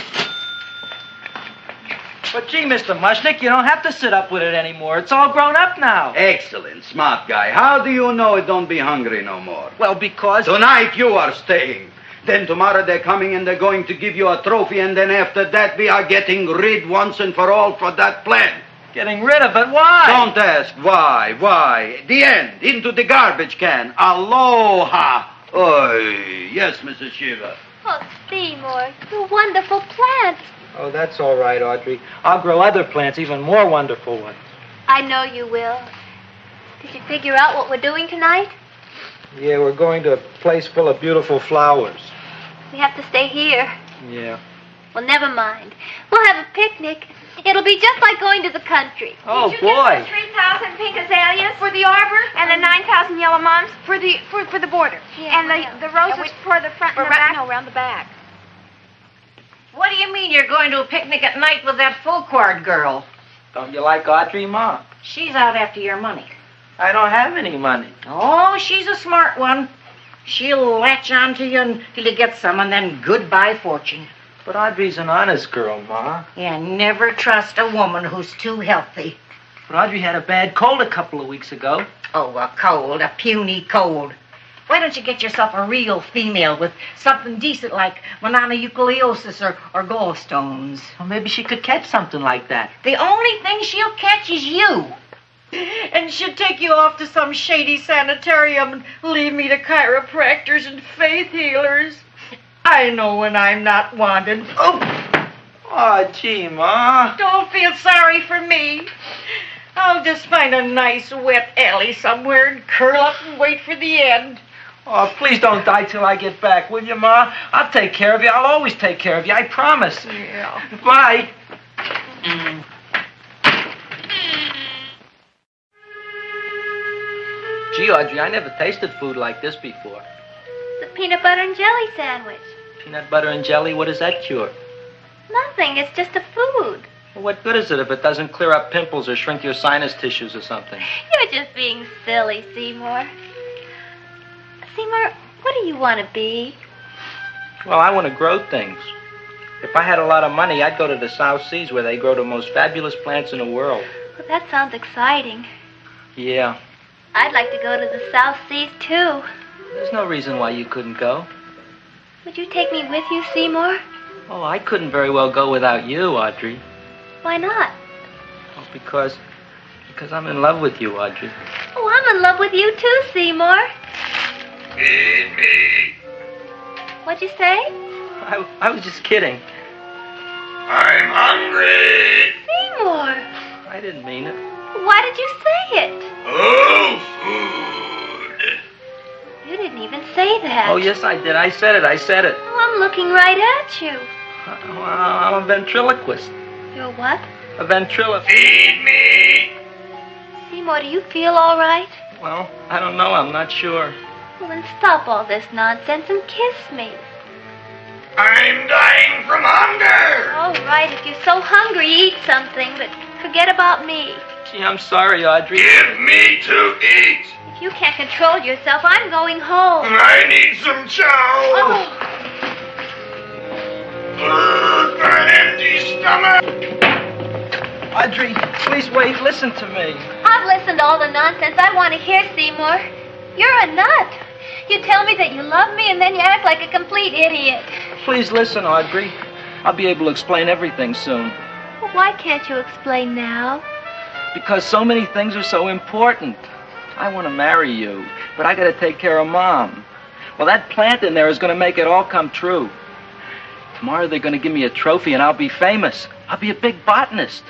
But gee, Mr. Mushnick, you don't have to sit up with it anymore. It's all grown up now. Excellent, smart guy. How do you know it don't be hungry no more? Well, because... Tonight you are staying. Then tomorrow they're coming and they're going to give you a trophy, and then after that we are getting rid once and for all for that plant. Getting rid of it? Why? Don't ask why. Why? The end. Into the garbage can. Aloha. Oy. Yes, Mrs. Shiva. Oh, Seymour, you wonderful plant. Oh, that's all right, Audrey. I'll grow other plants, even more wonderful ones. I know you will. Did you figure out what we're doing tonight? Yeah, we're going to a place full of beautiful flowers. We have to stay here. Yeah. Well, never mind. We'll have a picnic. It'll be just like going to the country. Oh, Did you boy. get the 3,000 pink azaleas for the arbor and the 9,000 yellow mums for the border? Yeah, and the roses for the front and the back? No, around the back. What do you mean you're going to a picnic at night with that full-quart girl? Don't you like Audrey, Ma? She's out after your money. I don't have any money. Oh, she's a smart one. She'll latch on to you until you get some, and then goodbye fortune. But Audrey's an honest girl, Ma. Yeah, never trust a woman who's too healthy. But Audrey had a bad cold a couple of weeks ago. Oh, a cold, a puny cold. Why don't you get yourself a real female with something decent like mononucleosis or gallstones? Well, maybe she could catch something like that. The only thing she'll catch is you. And she'd take you off to some shady sanitarium and leave me to chiropractors and faith healers. I know when I'm not wanted. Oh, gee, Ma. Don't feel sorry for me. I'll just find a nice wet alley somewhere and curl up and wait for the end. Oh, please don't die till I get back, will you, Ma? I'll take care of you. I'll always take care of you. I promise. Yeah. Bye. Gee, Audrey, I never tasted food like this before. The peanut butter and jelly sandwich. Peanut butter and jelly, what does that cure? Nothing. It's just a food. Well, what good is it if it doesn't clear up pimples or shrink your sinus tissues or something? You're just being silly, Seymour. Seymour, what do you want to be? Well, I want to grow things. If I had a lot of money, I'd go to the South Seas where they grow the most fabulous plants in the world. Well, that sounds exciting. Yeah. I'd like to go to the South Seas, too. There's no reason why you couldn't go. Would you take me with you, Seymour? Oh, I couldn't very well go without you, Audrey. Why not? Oh, because I'm in love with you, Audrey. Oh, I'm in love with you, too, Seymour. Feed me. What'd you say? I was just kidding. I'm hungry. Seymour. I didn't mean it. Why did you say it? Oh, food. You didn't even say that. Oh, yes, I did. I said it. Oh, I'm looking right at you. Well, I'm a ventriloquist. You're what? A ventriloquist. Feed me. Seymour, do you feel all right? Well, I don't know. I'm not sure. Well, then stop all this nonsense and kiss me. I'm dying from hunger. All right, if you're so hungry, eat something, but forget about me. Gee, I'm sorry, Audrey. Give me to eat. If you can't control yourself, I'm going home. I need some chow. Oh. Food for an empty stomach. Audrey, please wait. Listen to me. I've listened to all the nonsense I want to hear, Seymour. You're a nut. You tell me that you love me, and then you act like a complete idiot. Please listen, Audrey. I'll be able to explain everything soon. Well, why can't you explain now? Because so many things are so important. I want to marry you, but I got to take care of Mom. Well, that plant in there is going to make it all come true. Tomorrow they're going to give me a trophy, and I'll be famous. I'll be a big botanist.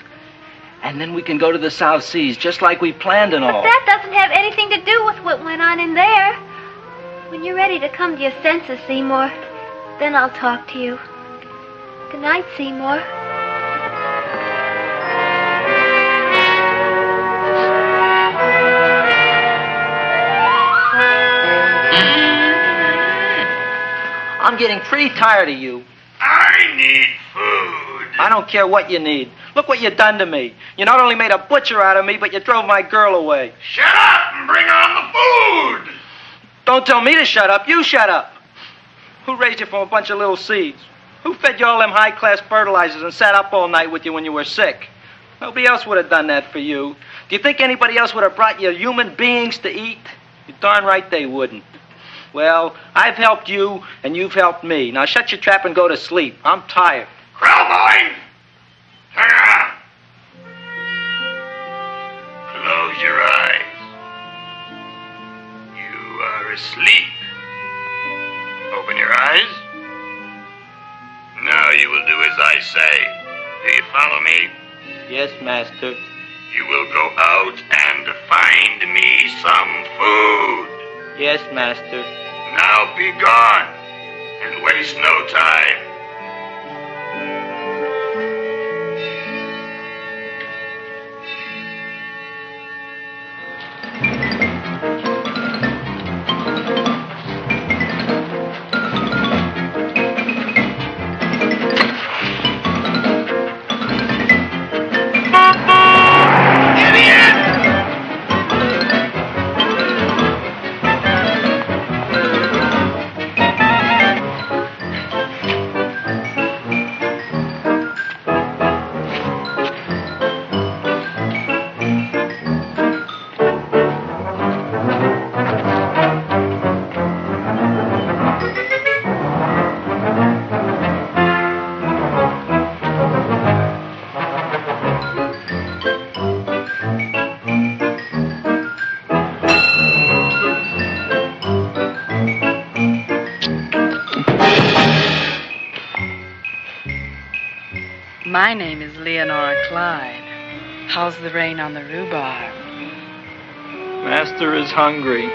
And then we can go to the South Seas, just like we planned and all. But that doesn't have anything to do with what went on in there. When you're ready to come to your senses, Seymour, then I'll talk to you. Good night, Seymour. I'm getting pretty tired of you. I need food. I don't care what you need. Look what you done to me. You not only made a butcher out of me, but you drove my girl away. Shut up and bring on the food. Don't tell me to shut up. You shut up. Who raised you from a bunch of little seeds? Who fed you all them high-class fertilizers and sat up all night with you when you were sick? Nobody else would have done that for you. Do you think anybody else would have brought you human beings to eat? You're darn right they wouldn't. Well, I've helped you, and you've helped me. Now shut your trap and go to sleep. I'm tired. Krellboy! Turn around. Close your eyes. You are asleep. Open your eyes. Now you will do as I say. Do you follow me? Yes, Master. You will go out and find me some food. Yes, Master. Now be gone and waste no time. My name is Leonora Clyde. How's the rain on the rhubarb? Master is hungry.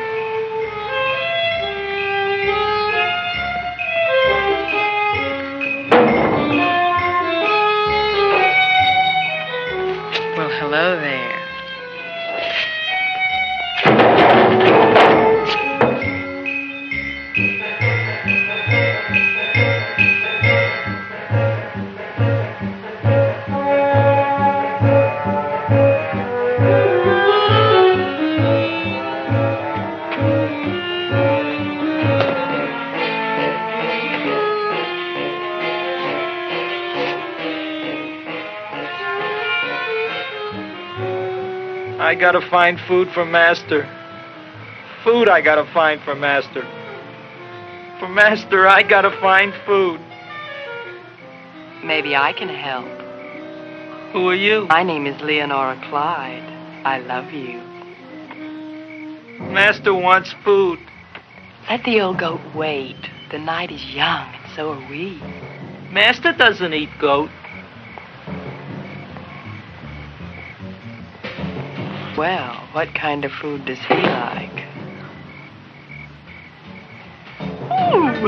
Well, hello there. I gotta find food for Master. Food I gotta find for Master. For Master, I gotta find food. Maybe I can help. Who are you? My name is Leonora Clyde. I love you. Master wants food. Let the old goat wait. The night is young, and so are we. Master doesn't eat goat. Well, what kind of food does he like? Ooh!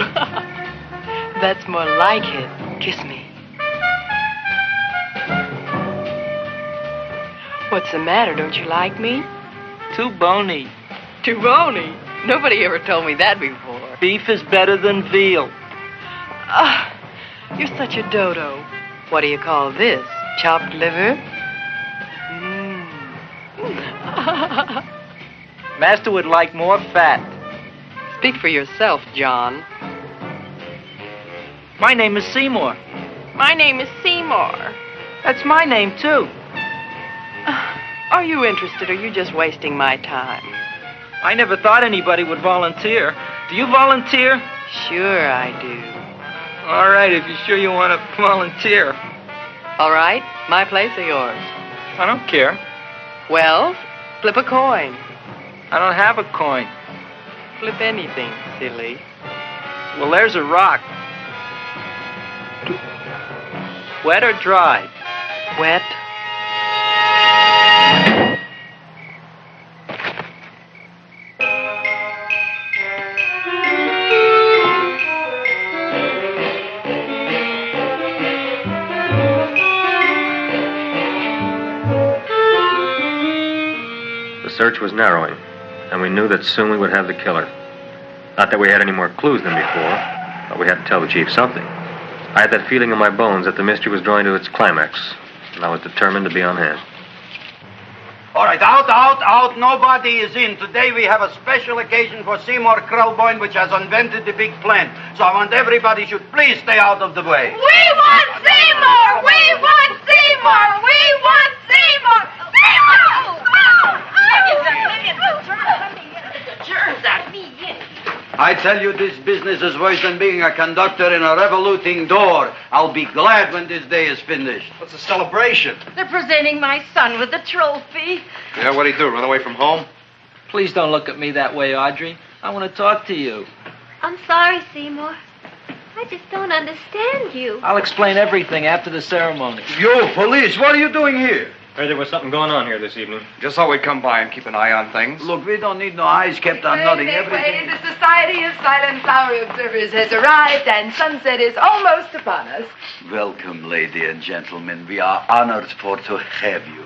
That's more like it. Kiss me. What's the matter? Don't you like me? Too bony. Too bony? Nobody ever told me that before. Beef is better than veal. Ah, you're such a dodo. What do you call this? Chopped liver? Master would like more fat. Speak for yourself, John. My name is Seymour. My name is Seymour. That's my name, too. Are you interested, or are you just wasting my time? I never thought anybody would volunteer. Do you volunteer? Sure I do. All right, if you're sure you want to volunteer. All right, my place or yours? I don't care. Well, flip a coin. I don't have a coin. Flip anything, silly. Well, there's a rock. Wet or dry? Wet. The search was narrowing, and we knew that soon we would have the killer. Not that we had any more clues than before, but we had to tell the chief something. I had that feeling in my bones that the mystery was drawing to its climax, and I was determined to be on hand. All right, out. Nobody is in. Today we have a special occasion for Seymour Krelboyne, which has invented the big plan. So I want everybody should please stay out of the way. We want Seymour! We want Seymour! We want Seymour! Seymour! I tell you, this business is worse than being a conductor in a revoluting door. I'll be glad when this day is finished. What's a celebration? They're presenting my son with a trophy. Yeah, what'd he do? Run away from home? Please don't look at me that way, Audrey. I want to talk to you. I'm sorry, Seymour. I just don't understand you. I'll explain everything after the ceremony. You, police, what are you doing here? Heard there was something going on here this evening. Just thought we'd come by and keep an eye on things. Look, we don't need no eyes kept on nothing. Everything. The Society of Silent Flower Observers has arrived, and sunset is almost upon us. Welcome, lady and gentlemen. We are honored for to have you.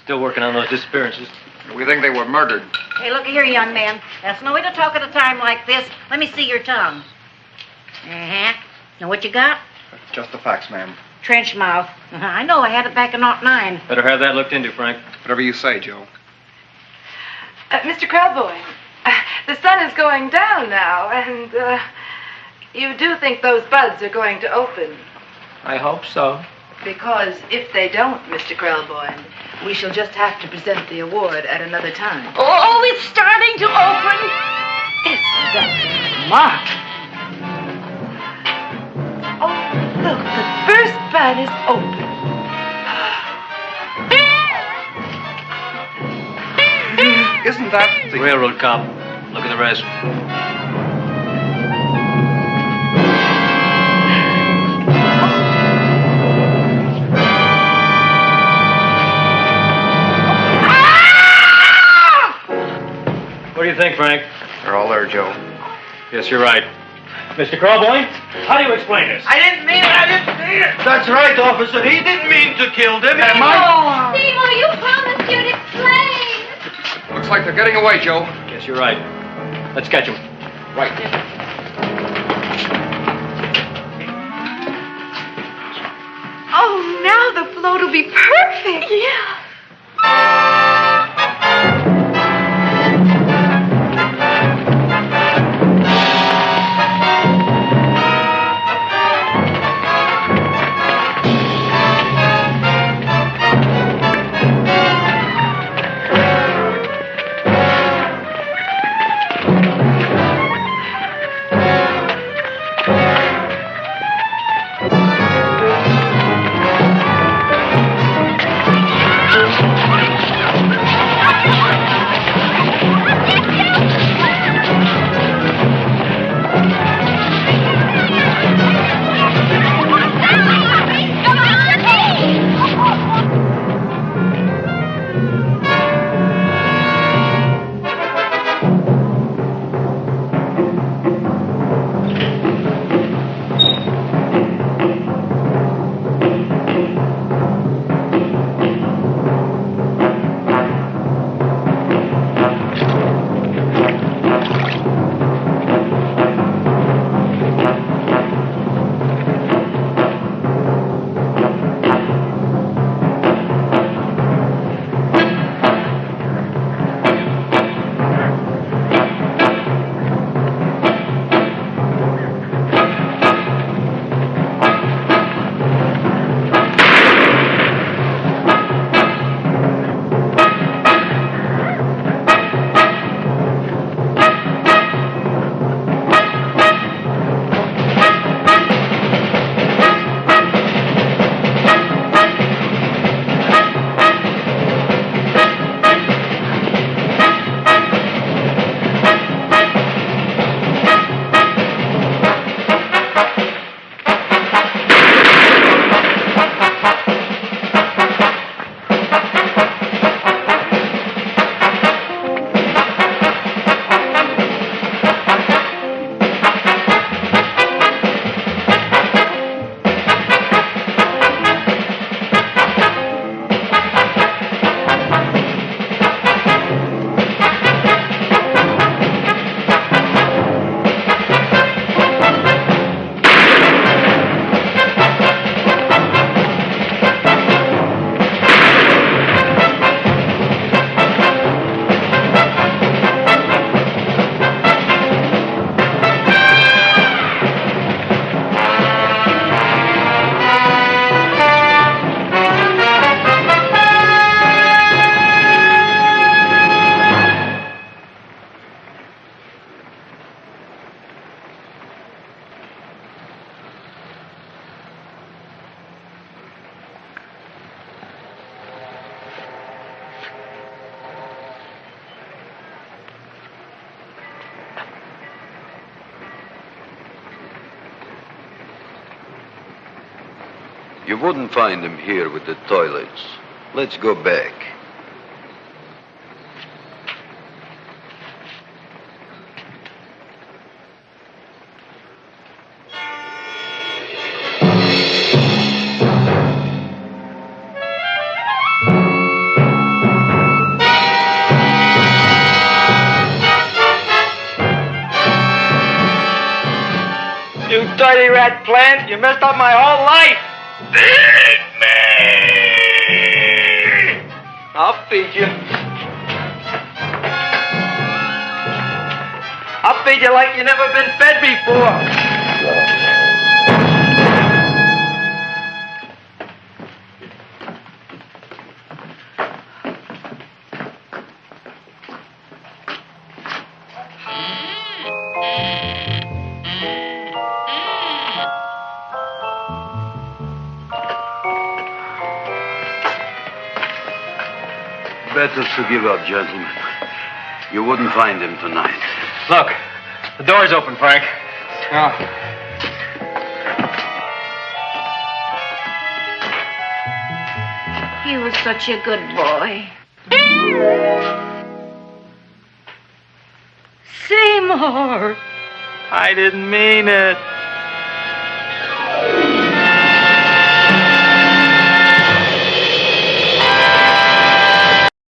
Still working on those disappearances. We think they were murdered. Hey, look here, young man. That's no way to talk at a time like this. Let me see your tongue. Uh-huh. Now, what you got? Just the facts, ma'am. Trench mouth. I know, I had it back in '09. Better have that looked into, Frank. Whatever you say, Joe. Mr. Krelboyne, the sun is going down now, and you do think those buds are going to open? I hope so. Because if they don't, Mr. Krelboyne, we shall just have to present the award at another time. Oh, it's starting to open. Isn't that smart? Oh, look, the first bud is open. Isn't that the railroad cop? Look at the rest. do you think, Frank? They're all there, Joe. Yes, you're right. Mr. Krelboyne, how do you explain this? I didn't mean it. That's right, officer. He didn't mean to kill them. Seymour, you promised you'd explain. Looks like they're getting away, Joe. Yes, you're right. Let's catch him. Right. Oh, now the float will be perfect. Yeah. You wouldn't find him here with the toilets. Let's go back. You dirty rat plant! You messed up my whole life! Feed me! I'll feed you. I'll feed you like you never been fed before. Better to give up, gentlemen. You wouldn't find him tonight. Look, the door's open, Frank. Oh. He was such a good boy. Seymour. I didn't mean it.